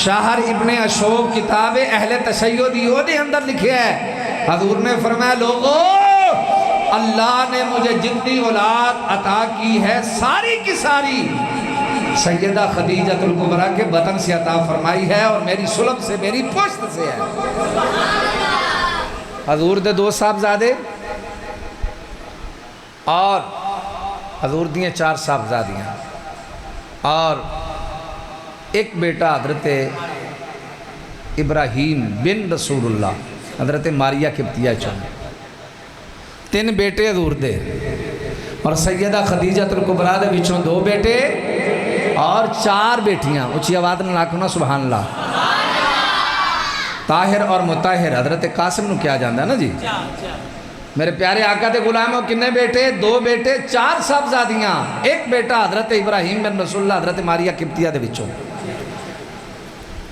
شاہر ابن اشوب کتاب اہل تشیعہ دے اندر لکھے ہے، حضور نے فرمایا لوگو اللہ نے مجھے جتنی اولاد عطا کی ہے ساری کی ساری سیدہ خدیجہ الکبریٰ کے بطن سے عطا فرمائی ہے اور میری سلب سے میری پشت سے ہے۔ حضور دے 2 صاحبزادے اور حضور دیاں 4 صاحبزادیاں اور ایک بیٹا حضرت ابراہیم بن رسول اللہ حضرت ماریہ قبطیہ چون، 3 بیٹے حضور دے اور سیدہ خدیجہ الکبریٰ دے بچوں 2 بیٹے اور 4 بیٹیاں۔ اچھی آواز نہ لاکھو نا سبحان اللہ۔ طاہر اور مطاہر حضرت قاسم نو کیا جاندہ ہے نا جی؟ میرے پیارے آقا دے غلاموں کنے بیٹے؟ 2 بیٹے 4 صاحبزادیاں، ایک بیٹا حضرت ابراہیم بن رسول اللہ حضرت ماریہ قبطیہ دے بچوں۔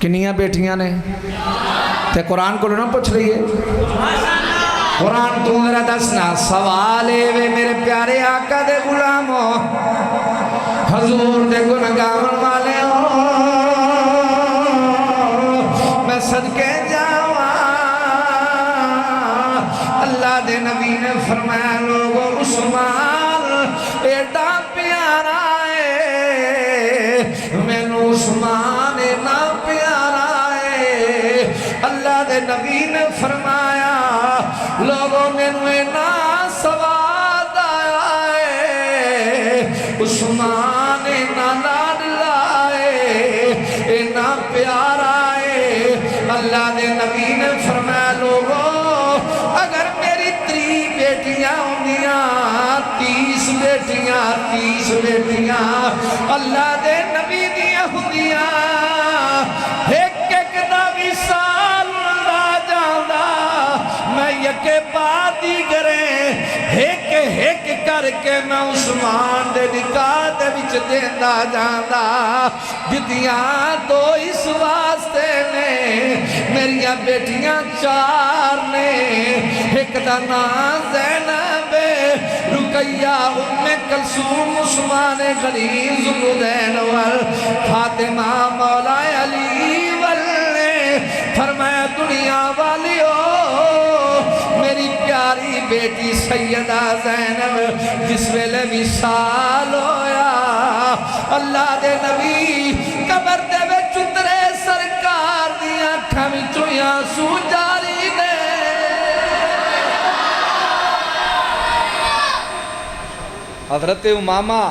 کنیاں بیٹیاں نے تے قرآن کو نہ پوچھ رہی ہے؟ قرآن تو میرا دسنا سوالے وے میرے پیارے آقا دے غلاموں حضور دے گنگاون والے ہوں میں صدقے جاواں۔ اللہ دے نبی نے فرمایا لوگو عثمان ایڈا پیارا ہے، میں نو عثمان ایڈا پیارا ہے۔ اللہ دے نبی نے فرمایا لوگوں میں نو اینا سواد آیا ہے، عثمان اینا لاڈ لائے، بیٹیاں ہوندیاں 30 بیٹیاں 30 بیٹیاں اللہ دے نبی دیاں ہوندیاں ایک ایک دا وصال ہوندا جاندا میں یکے بعد دیگرے ایک ایک کر کے میں عثمان دے نکاح دے وچ دیندا جاندا جدیاں دو اس واسطے نے میریاں بیٹیاں 4 نے ایک دا نام زینب رقیہ ام کلثوم عثمان غنی ذوالنورین فاطمہ مولا علی والے فرمایا دنیا والیو میری پیاری بیٹی سیدہ زینب جس ویلے وصال ہویا اللہ دے نبی قبر دے وچ اترے سرکار دیاں اکھاں وچوں آنسو جاری نے حضرت امامہ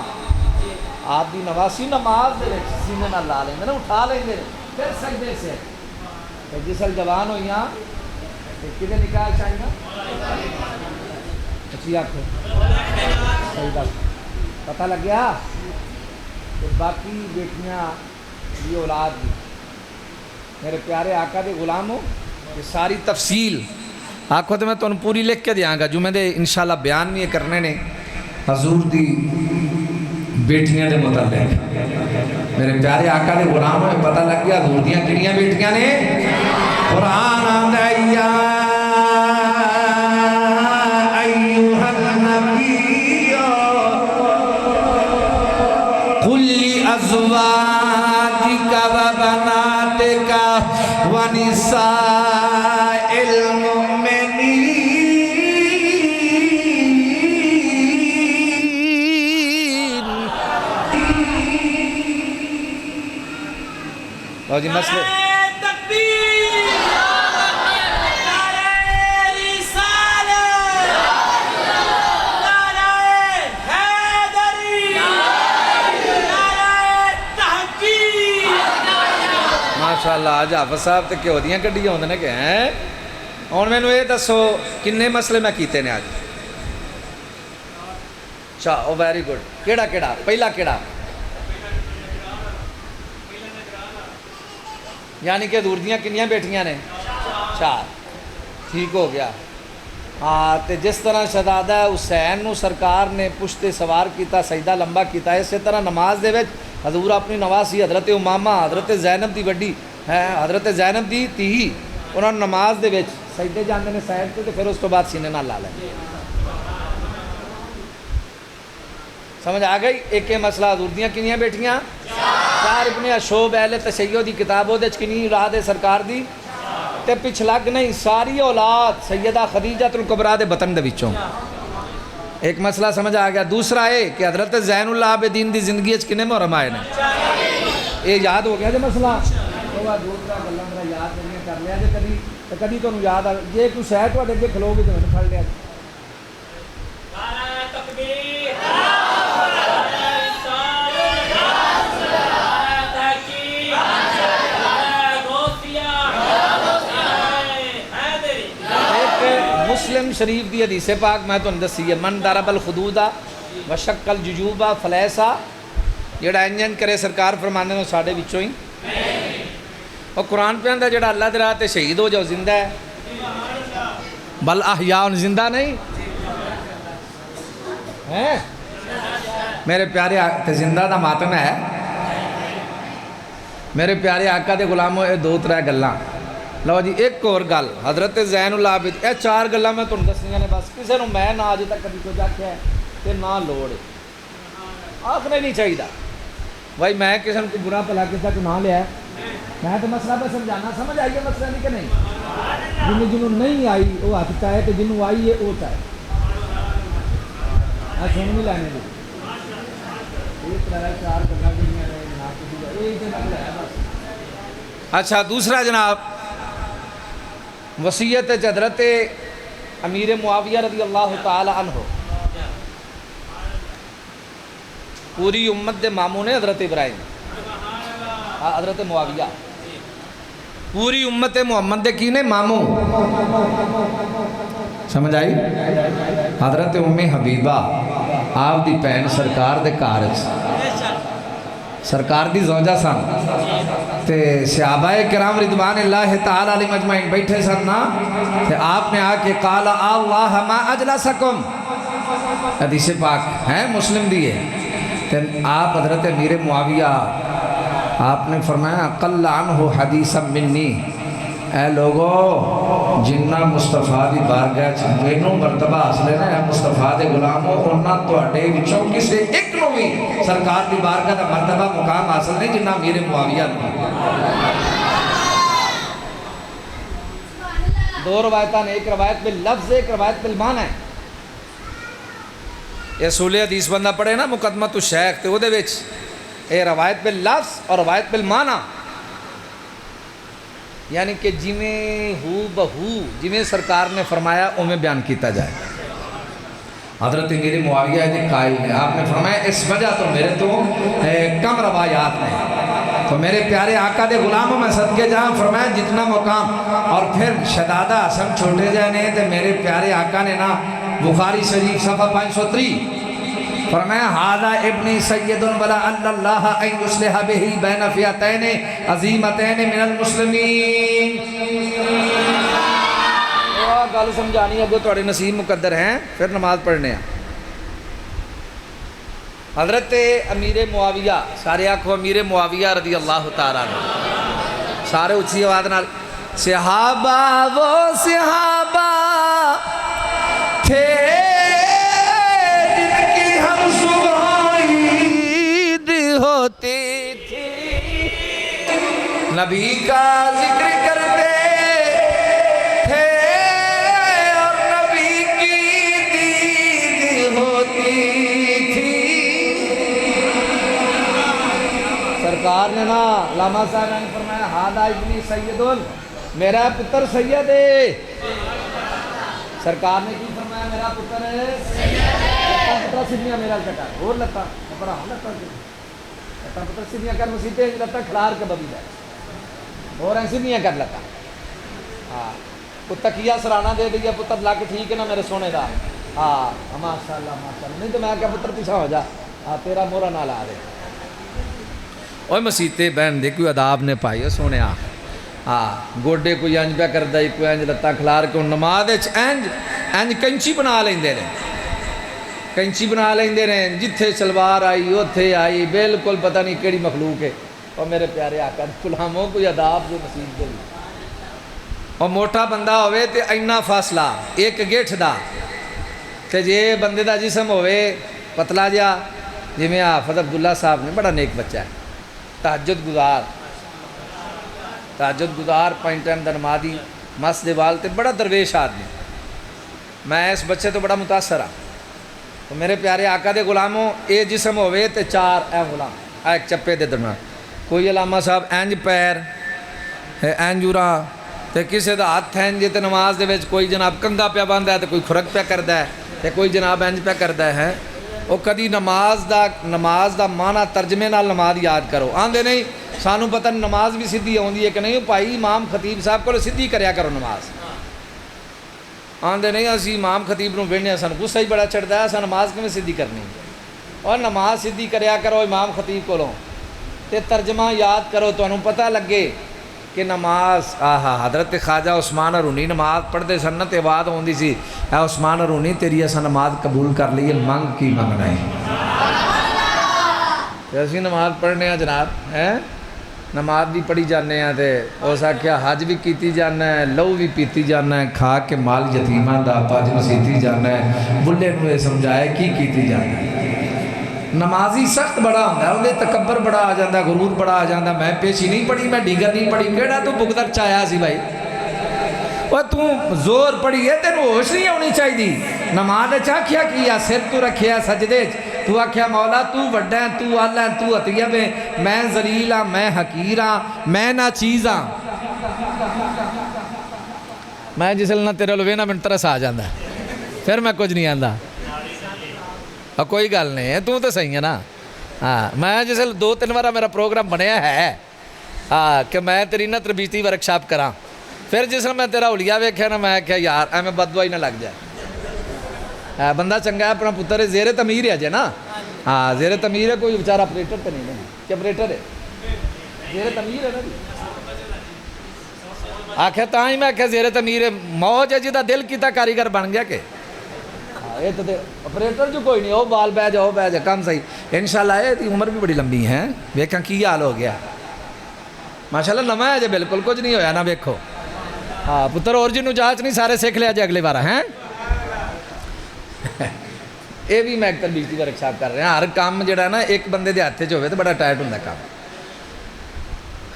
آپ دی نواسی نماز دے سینے نہ لا لیں اٹھا لیں گے پھر سجدے سے جسل جوان ہوئیاں کدھے نکال چاہیے نا اچھی آنکھیں صحیح بات پتہ لگ گیا کہ باقی بیٹیاں یہ اولاد دی میرے پیارے آقا دے غلاموں یہ ساری تفصیل آنکھوں تو میں تو پوری لکھ کے دیاں گا جو میں دے انشاءاللہ بیان بھی کرنے نے حضور دی بیٹیاں دے متعلق میرے پیارے آقا دے غلاموں میں پتہ لگ گیا حضور دیاں کنیاں بیٹیاں نے قرآن آندہ ایوہ النبی قل لأزواجک و بناتک و نساء المؤمنین لو جی مسئلے ماشاءاللہ آج حافظ صاحب تے کہ ہوتیاں کڈیاں ہوندے نے کہ ہیں اور میں نے یہ دسو کنے مسئلے میں کیتے نے آج او ویری گڈ کیڑا کیڑا پہلا کیڑا یعنی کہ حضور دیاں کنیاں بیٹیاں نے 4 ٹھیک ہو گیا ہاں تے جس طرح شہزادہ حسین نو سرکار نے پشتے سوار کیتا سجدہ لمبا کیتا اسی طرح نماز دے وچ حضور اپنی نواسی حضرت امامہ حضرت زینب دی وڈی ہے حضرت زینب دی تیہی انہوں نے نماز دے وچ سجدے جاندے نے سائڈ تے پھر اس تو بعد سینے نال لا لیں سمجھ آ گئی ایک مسئلہ حضور دیاں کنیاں بیٹیاں 4 ابن اشوب اہل تشیع دی کتابوں دے کنی اولاد سرکار دی تے پچھلگ نہیں ساری اولاد سیدہ خدیجہ الکبریٰ دے بطن دے وچوں ایک مسئلہ سمجھ آ گیا دوسرا ہے کہ حضرت زین العابدین دی زندگی اچ کنے محرم آئے نے یہ یاد ہو گیا جو مسئلہ دوسرا گلہ میرا یاد نہیں کر لیا جے کدی تو یاد آ جے کوئی شاید تو اگے کھلو گے تو میں پھڑ لیا مسلم شریف دی حدیث پاک میں تو دسی ہے من ضرب الخدود وشق الججوب فلیسا جڑا انجن کرے سرکار فرمانے نے ساڈے وچوں ہی اور قرآن پہ آندا جڑا اللہ دی راہ تے شہید ہو جاؤ زندہ ہے بل احیاء زندہ نہیں ہیں میرے پیارے تے زندہ دا ماتم ہے میرے پیارے آقا دے غلاموں یہ 2-3 گلاں لو جی ایک اور گل حضرت زین العابد یہ 4 گلاں میں تمہیں دسنیاں نے بس کسی نو میں نہ اج تک کبھی کچھ آکھیا ہے تے نہ لوڑ آخنے نہیں چاہیے بھائی میں کسی کو برا بھلا کسی کو نہ لیا میں تو مسئلہ پہ سمجھانا سمجھ آئیے مسئلہ نہیں کہ نہیں جنہوں نہیں آئی وہ ہاتھ چاہے تو جنہوں آئی ہے وہ چاہے سن بھی لینے دے 4 اچھا دوسرا جناب وصیت حضرت امیر معاویہ رضی اللہ تعالی عنہ پوری امت دے ماموں نے حضرت ابراہیم حضرت معاویہ پوری امت محمد دے کی نے ماموں سمجھ آئی؟ حضرت ام حبیبہ آپ دی پہن سرکار دے کارج سرکار دی زوجہ سن تے صحابہ کرام رضوان اللہ تعالی علیہ مجمعین بیٹھے سن نا تے آپ نے آکے قال اللہ ما اجلسکم حدیث پاک ہے مسلم دیئے تے آپ حضرت امیر معاویہ آپ نے فرمایا قل عنہ حدیثا منی اے لوگو جنہ مصطفیٰ دی بارگاہ چنگینوں مرتبہ حاصلے نا اے مصطفیٰ دے غلاموں انہاں تو اڈے وچوں کسے ایک نو بھی سرکار دی بارگاہ دا مرتبہ مقام حاصل نہیں جنہ امیر معاویہ نے دو روایتان ایک روایت باللفظ ایک روایت بالمعنی ہے یہ اصول حدیث بندہ پڑھے نا مقدمۃ الشیخ تے وہ دے وچ اے روایت باللفظ اور روایت بالمعنی یعنی کہ جویں ہو بہو جویں سرکار نے فرمایا انہیں بیان کیتا جائے حضرت امیر معاویہ دے قائل نے آپ نے فرمایا اس وجہ تو میرے تو کم روایات ہیں تو میرے پیارے آقا دے غلاموں میں صدقے جہاں فرمایا جتنا مقام اور پھر شدادہ حسن چھوٹے جانے تو میرے پیارے آقا نے نا بخاری شریف صفحہ 503 فرمایا حاذا ابنی سید ولا اللہ ان یصلح بہ بین فئتین عظیمتین من المسلمین گل سمجھانی ابو تھوڑے نصیب مقدر ہیں پھر نماز پڑھنے ہیں حضرت امیر معاویہ سارے آنکھوں امیر معاویہ رضی اللہ تعالیٰ عنہ سارے اچھی آواز نال صحابہ وہ صحابہ تھے ہوتی تھی نبی کا ذکر کرتے تھے اور نبی کی دید ہوتی تھی سرکار نے نا علامہ صاحب نے فرمایا حاذا ابنی سیدن میرا پتر سید ہے سرکار نے کی فرمایا میرا پتر ہے پتر سنیا میرا کٹا اور لتا پتر لتا پتر سنیا کر مسیطے لتا کھلار کے ببی جائے اور ایسی نہیں کر لتا ہاں پتر کیا سرانا دے دیا پتر لا کے ٹھیک ہے نا میرے سونے دا ہاں ماشاءاللہ ماشاءاللہ نہیں تو میں کیا پتر پیچھا ہو جا ہاں تیرا مورا نہ لا دے اوہ مسیطے بہن دے کوئی عذاب نے پائی ہے سونے ہاں گوڈے کوئی انج پہ کر دائی کوئی انج لتا کھلار کے نماز انج کنچی بنا لیں دے رہے کنچی بنا لیں دے رہے ہیں جتھے سلوار آئی اتھے آئی بالکل پتہ نہیں کیڑی مخلوق ہے اور میرے پیارے آقا غلاموں کوئی عذاب جو نصیب دے اور موٹا بندہ ہوئے تے اینا فاصلہ ایک گیٹھ دا تے جے بندے دا جسم ہوئے پتلا جا جی میں حافظ عبداللہ صاحب نے بڑا نیک بچہ ہے تہجد گزار پانچ ٹائم دا نمازی مسجد وال تے بڑا درویش آدمی میں اس بچے تو بڑا متاثر ہاں تو میرے پیارے آقا دے غلاموں اے جسم ہوئے تے چار اے غلام ایک چپے دے درمیان کوئی علامہ صاحب اینج پیر اینج ارا تے کسے دا ہاتھ اینج تے نماز دے وچ کوئی جناب کنگا پیا باندھا ہے تے کوئی کھرک پیا کردا ہے تے کوئی جناب اینج پیا کردا ہے وہ کدی نماز دا معنی ترجمے نال نماز یاد کرو آندے نہیں سانو پتہ نماز بھی سیدھی آندی ہے کہ نہیں بھائی امام خطیب صاحب کو سیدھی کریا کرو نماز آندے نہیں اسی امام خطیب نو ویڑنے سن غصہ ہی بڑا چڑھتا ہے اساں نماز کیویں سیدھی کرنی اور نماز سیدھی کریا کرو امام خطیب کولوں تے ترجمہ یاد کرو تانوں پتہ لگے کہ نماز حضرت خواجہ عثمان ارونی نماز پڑھتے سن تے آواز ہوندی سی اے عثمان ارونی تیری اساں نماز قبول کر لیے منگ کی منگنا ہے تے اسی نماز پڑھنے ہیں جناب نماز بھی پڑھی جانے ہیں تے اس آکھیا حج بھی کیتی جانا ہے لہو بھی پیتی جانا ہے کھا کے مال یتیماں دا پاج مسیتی جانا ہے بلے نو یہ سمجھائے کی کیتی جانا ہے نمازی سخت بڑا ہوتا ہے انہیں تکبر بڑا آ جاتا ہے غرور بڑا آ جاتا ہے میں پیشی نہیں پڑھی میں ڈیگر نہیں پڑھی کیڑا تو بگدر چاہیا سی بھائی وہ تو زور پڑھی ہے تینو ہوش نہیں ہونی چاہیے نماز چاکھیا کیا سر تو رکھیا سجدے تو آکھیا مولا تو وڈا ہے تو آلہ ہے تو عطیب ہے میں ذلیل ہاں میں حقیر ہاں میں نہ چیز ہاں میں جسل نہ تیرے لوے نہ من ترس آ جاندہ پھر میں کچھ نہیں آندہ کوئی گل نہیں ہے تو صحیح ہے نا ہاں میں جسے 2-3 بار میرا پروگرام بنیا ہے کہ میں تیری نا تربیتی ورکشاپ کراں پھر جس میں تیرا حلیہ ویکھیا نا میں کہا یار ایویں بددعا ہی نہ لگ جائے، بندہ چنگا ہے اپنا پتر ہے، زیر تمیر ہے جے نا، ہاں زیر تمیر ہے، کوئی بیچارہ آپریٹر تو نہیں ہے کہ آپریٹر ہے، زیر تمیر ہے نا جی، آکھے تاں ہی میں آکھے زیر تمیر ہے، موج ہے جدا دل کیتا کاریگر بن گیا کہ یہ تو آپریٹر جو کوئی نہیں، او بال بہ جا کام صحیح انشاءاللہ۔ یہ دی عمر بھی بڑی لمبی ہے، ویکھاں کی حال ہو گیا ماشاءاللہ، نواں ہے جے بالکل کچھ نہیں ہویا نا، ویکھو ہاں پتر اور جنوں جانچ نہیں سارے سیکھ لیا جے اگلے بار ہیں۔ یہ بھی میں اکثر بجلی ورک شاپ کر رہا ہر کام جڑا ہے نا ایک بندے دے ہاتھ ہوئے تو بڑا ٹائٹ ہوتا کام،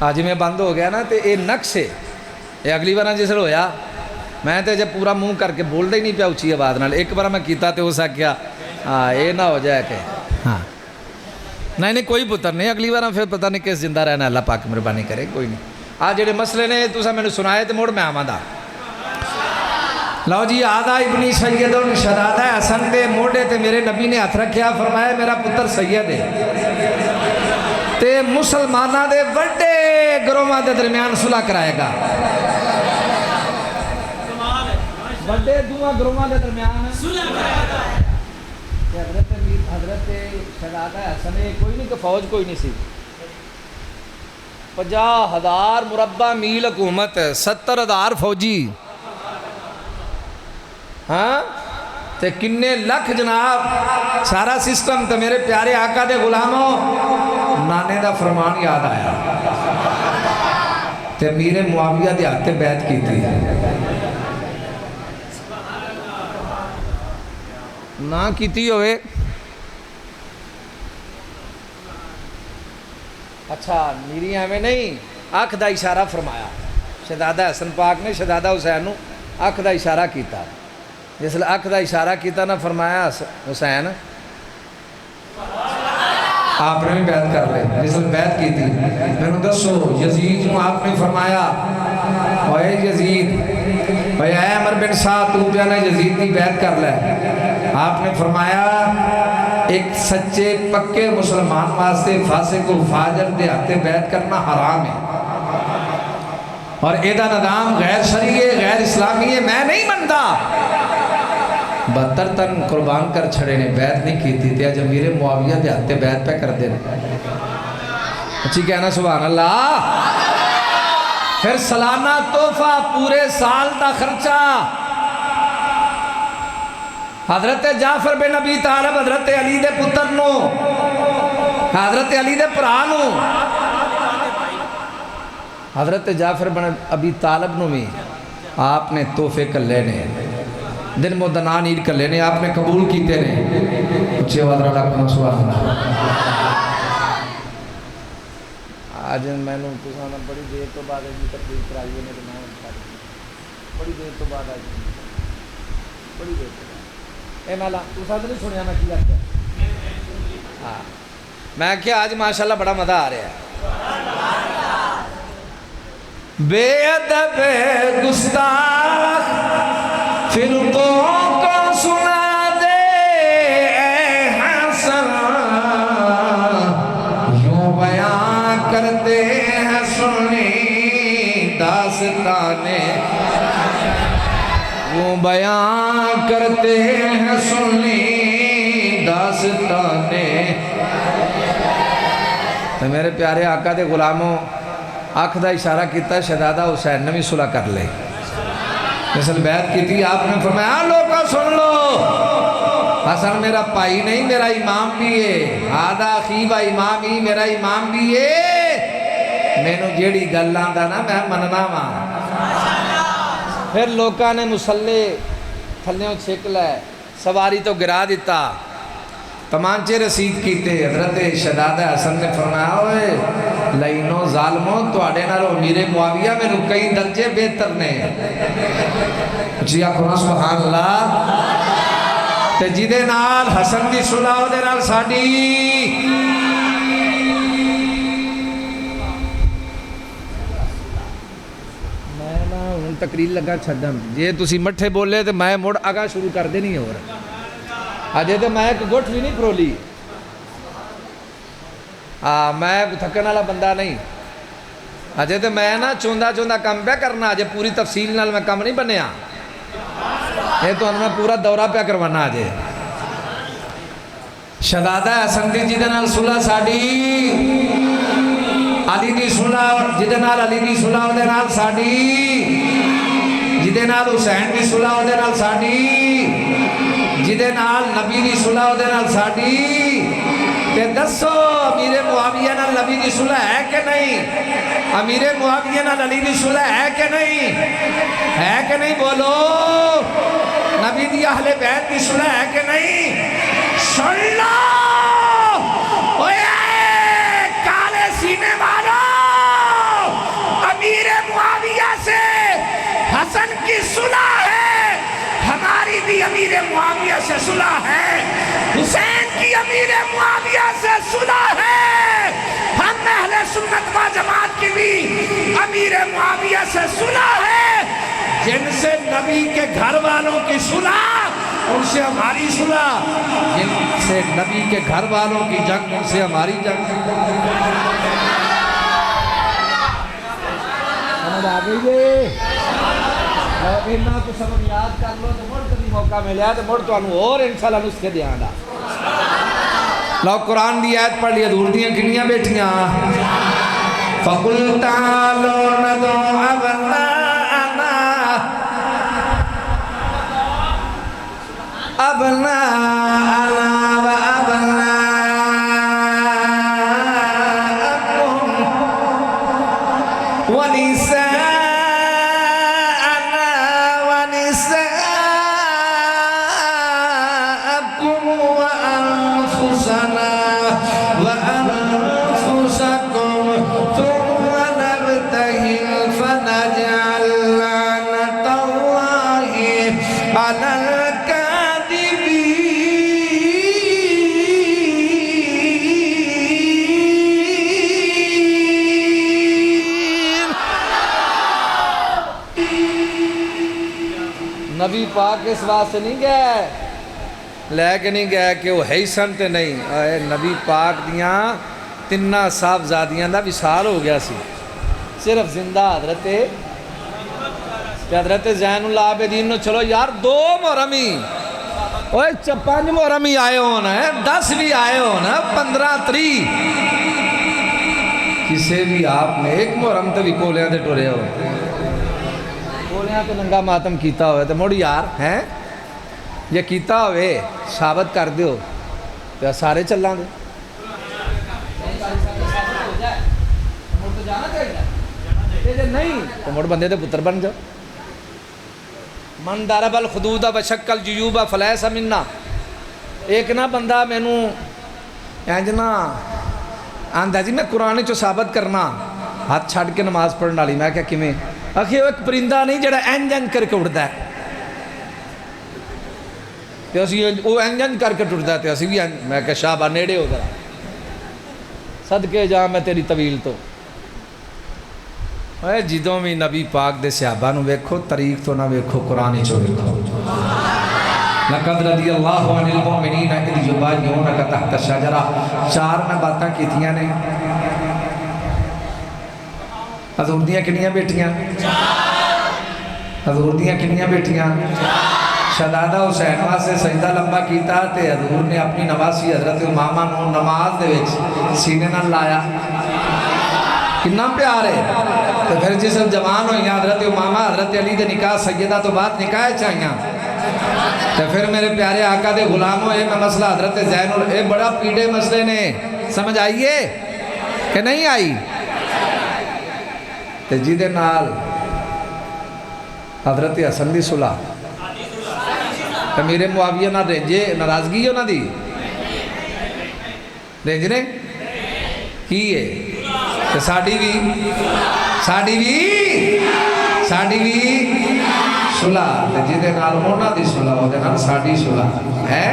ہاں جی میں بند ہو گیا نا تو یہ نقص ہے، یہ اگلی بار جس ہویا میں تو جب پورا منہ کر کے بولتا ہی نہیں پیا اچھی آواز نال، ایک بار میں کیتا تو ہو سکیا ہاں یہ نہ ہو جائے کہ ہاں نہیں کوئی پتر نہیں، اگلی بار پھر پتہ نہیں کس زندہ رہنا، اللہ پاک مہربانی کرے کوئی نہیں۔ آج جڑے مسئلے نے تساں میں نے سنائے تو مڑ میں آواں لو جی آدھا ابنی سید شہزادہ حسن دے موڈے تے میرے نبی نے ہاتھ رکھیا، فرمایا میرا پتر سید ہے تے مسلمانہ دے بڑے گروہاں دے درمیان صلح کرائے گا، بڑے دوہاں گروہاں دے درمیان صلح کرائے گا۔ حضرت شہزادہ حسن کوئی نہیں کہ فوج کوئی نہیں سی، 50,000 مربع میل حکومت، 70,000 فوجی، ہاں تے کنے لکھ جناب سارا سسٹم، تے میرے پیارے آقا دے غلاموں نانے دا فرمان یاد آیا تے میرے معاویہ دے ہاتھ بیعت کی تھی، نہ کیتی ہوئے اچھا میری ہمیں نہیں آنکھ دا اشارہ فرمایا، شہزادہ حسن پاک نے شہزادہ حسین نو آنکھ دا اشارہ کیتا، جس لئے آنکھ دا اشارہ کیتا نہ فرمایا حسین آپ نے بھی بیعت کر لے، جس لئے بیعت کی تھی میں نے دسو یزید جو آپ نے فرمایا اے یزید اے عمر بن سعد تو بیانا یزید کی بیعت کر لے، آپ نے فرمایا ایک سچے پکے مسلمان واسطے فاسق و فاجر دے ہاتھ بیعت کرنا حرام ہے، اور ایدہ نظام غیر شرعی ہے، غیر اسلامی ہے، میں نہیں منتا، 72 تن قربان کر چھڑے نے بیعت نہیں کی تھی، جب میرے معاویہ دے ہاتھ بیعت پہ کر دینا اچھی کہنا سبحان اللہ۔ پھر سالانہ تحفہ پورے سال دا خرچہ، حضرت جعفر بن ابی طالب حضرت علی دے پتر نو، حضرت علی دے پرانو، حضرت جعفر بن ابی طالب نو میں آپ نے تحفے کر لینے، دن مدنان عید کر لینے آپ نے قبول کیتے نے، اچھے وادرہ لاکھوں سبحان اللہ۔ آج میں نے تسانا بڑی دیر تو بعد ہے جی تقریر کرائی ہے میرے نام بڑی دیر تو بعد آئی بڑی دیر تو بعد اے مولا تساں تو نہیں سنیا میں کی کرتا ہاں میں کیا آج ماشاءاللہ بڑا مزہ آ رہا ہے۔ بے ادب گستاخ فرقوں کو سنا دے اے حسن، یوں بیان کرتے ہیں سنی داستانے، یوں بیان کرتے ہیں سنی داستانے۔ تو میرے پیارے آقا دے غلاموں آنکھ دا اشارہ کیتا شہزادہ حسین نے بھی صلح کر لے، مثل بیعت کی تھی آپ نے فرمایا لوگا سن لو حسن میرا پائی نہیں میرا امام بھی ہے، آدھا خیبہ امام ہی میرا امام بھی ہے، میں نے جیڑی گلان دا نا میں مننا ماں۔ پھر لوگاں نے مسلح تھلیوں چھک لے، سواری تو گرا دیتا، تمانچے رسید کیتے، حضرت شہزادہ حسن نے فرمایا ہوئے لائنوں ظالموں تو آڑے نہ رو میرے معاویہ میں کئی درجے بہتر نے، جی آکھونا سبحان اللہ۔ تے جیدے نال حسن دی صلح ہو دے نال ساڑی میں نا ہوں تقریر لگا چھڑم جے تسی مٹھے بولے تے میں موڑ آگا شروع کر دے نہیں ہو رہا آجے تے میں ایک گوٹھ بھی نہیں پرولی، میں تھکن والا بندہ نہیں، اجے تو میں نا چوندا کم پہ کرنا، اجے پوری تفصیل نال میں کم نہیں بنیا، یہ تو میں پورا دورہ پہ کروانا اجے۔ شہزادہ حسن دی جدے نال صلح ساڈی، علی دی صلح جدے نال علی دی صلح دے نال ساڈی، جدے نال حسین دی صلح دے نال ساڈی، جدے نال نبی دی صلح دے نال ساڈی، تے دسو امیر معاویہ نال نبی دی صلح ہے کہ نہیں؟ امیر معاویہ نال علی دی صلح ہے کہ نہیں؟ ہے کہ نہیں بولو؟ نبی دی اہل بیت دی صلح ہے کہ نہیں؟ سن لو اوے کالے سینے والوں، امیر معاویہ سے حسن کی صلح ہے، ہماری بھی امیر معاویہ سے صلح ہے، حسین کی امیر معاویہ سے صلح ہے، ہم اہل سنت و جماعت کی بھی امیر معاویہ سے صلح ہے، جن سے نبی کے گھر والوں کی صلح ان سے ہماری صلح، جن سے نبی کے گھر والوں کی جنگ ان سے ہماری جنگ۔ سمجھ آگئی جی؟ اتنا تو سبب یاد کر لو تو مڑ کبھی موقع ملیا تو مڑ تو انہوں اور انشاءاللہ نسخے دیا گا۔ لو قرآن دی آیت پڑھ لیا، دور دیاں کنیاں بیٹھیاں۔ فَقُلْ تَعَالُوا نَدْعُ أَبْنَاءَنَا وَأَبْنَاءَكُمْ وَنِسَاءَنَا نبی پاک اس واسطے نہیں گئے، لے کے نہیں گئے کہ وہ ہے سن تے نہیں، اے نبی پاک دیاں تنہ صاحبزادیاں دا وصال ہو گیا سی، صرف زندہ حضرت زین اللہ عابدین نو چلو یار 2 محرم ہی، اوہ 5 محرم ہی آئے ہونا ہے، 10 بھی آئے ہونا، 15 تری، کسے بھی آپ نے 1 محرم تے بھی کولیاں دے ٹورے ہو، کولیاں تے ننگا ماتم کیتا ہوئے تے موڑ یار ہیں یہ کیتا ہوئے ثابت کر دیو تو سارے چلان دے نہیں تو موڑ بندے دے پتر بن جاؤ۔ من ضرب الخدود وشق الجیوب فلیس منا، ایک نا بندہ میں نو اینجنا آندھا جی میں قرآن چو ثابت کرنا، ہاتھ چھاڑ کے نماز پڑھنا لی، میں کہا کمیں آخی وہ ایک پرندہ نہیں جڑا اینجن کر کے اڑتا ہے، وہ اینجن کر کے اڑتا ہے، اسی بھی میں کہا شاہبہ نیڑے ہو گیا صدقے جا میں تیری طویل تو اے جدوں میں نبی پاک دے صحابہ نو ویکھو طریق تو نہ ویکھو قرآن چو ویکھو۔ لَقَدْ رَضِيَ اللَّهُ عَنِ الْمُؤْمِنِينَ إِذْ يُبَايِعُونَكَ تَحْتَ الشَّجَرَةِ، 4 میں باتاں کیتیاں نے، حضور دیاں کنیاں بیٹیاں، حضور دیاں کنیاں بیٹیاں، شہزادہ حسین واسطے سجدہ لمبا کیتا تے حضور نے اپنی نواسی حضرت امامہ نو نماز دے وچ سینے نال لایا، کتنا پیار ہے۔ تو پھر جس جوان ہوئی حضرت امامہ حضرت علی دے نکاح سیدہ تو بات نکاح چاہیاں، تو پھر میرے پیارے آقا دے غلاموں اے میں مسئلہ حضرت زین اے بڑا پیڑے مسئلے نے، سمجھ آئیے کہ نہیں آئی؟ تے جیدے نال حضرت حسن دی صلح امیر معاویہ نہ رینجے ناراضگی ہو نہ دی رینجنے کی ہے کہ ساڑی بھی صلح تے جیدے نال ہونا دی صلح ہو دے نال ساڑی صلح ہے۔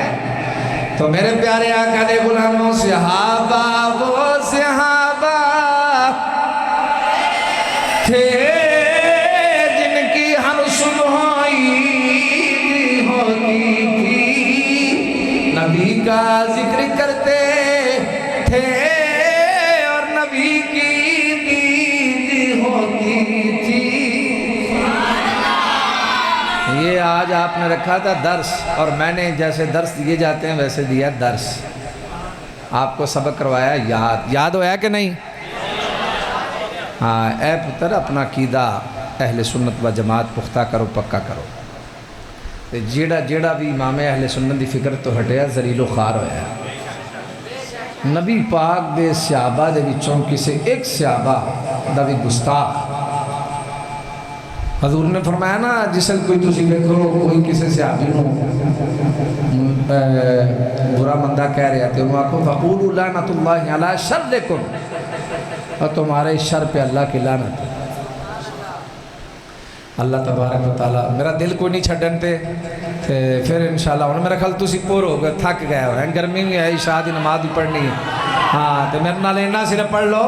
تو میرے پیارے آقا دے غلاموں صحابہ وہ صحابہ تھے جن کی ہر صبح عید ہوتی تھی، نبی کا ذکر کرتے تھے اور نبی کی عید آج آپ نے رکھا تھا درس، اور میں نے جیسے درس دیے جاتے ہیں ویسے دیا درس، آپ کو سبق کروایا یاد ہویا کہ نہیں؟ ہاں، اے پتر اپنا عقیدہ اہل سنت و جماعت پختہ کرو، پکا کرو، تے جیڑا بھی امام اہل سنت دی فکر تو ہٹیا ذلیل و خوار ہویا ہے۔ نبی پاک دے صحابہ دے وچوں کسے ایک صحابہ دا بھی گستاخ، حضور نے فرمایا نا جسل کوئی تسی دیکھو کوئی کسی صحابی نو برا مندہ کہہ رہے تھے، انہوں آکھو فَقُولُوا لَعْنَةُ اللَّهِ عَلَىٰ شَرِّكُمْ، اور تمہارے شر پہ اللہ کی لعنت۔ اللہ تبارک و تعالیٰ میرا دل کوئی نہیں چھڑن تے پھر انشاءاللہ انہوں میرا خیال تسی پور ہو گئے، تھک گئے ہو ہیں، گرمی بھی ہے، عشاء دی نماز بھی پڑھنی ہے، ہاں تو میرے نال اینا صرف پڑھ لو،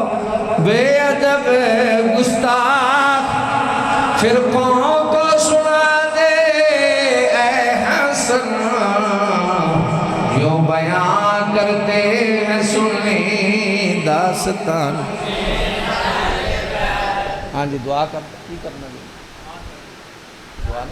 بے ادب گستاخ فرقوں کو سنا دے اے حسن، یوں بیان کرتے ہیں سنی داستان۔ ہاں جی دعا کرتے کی کرنا جی؟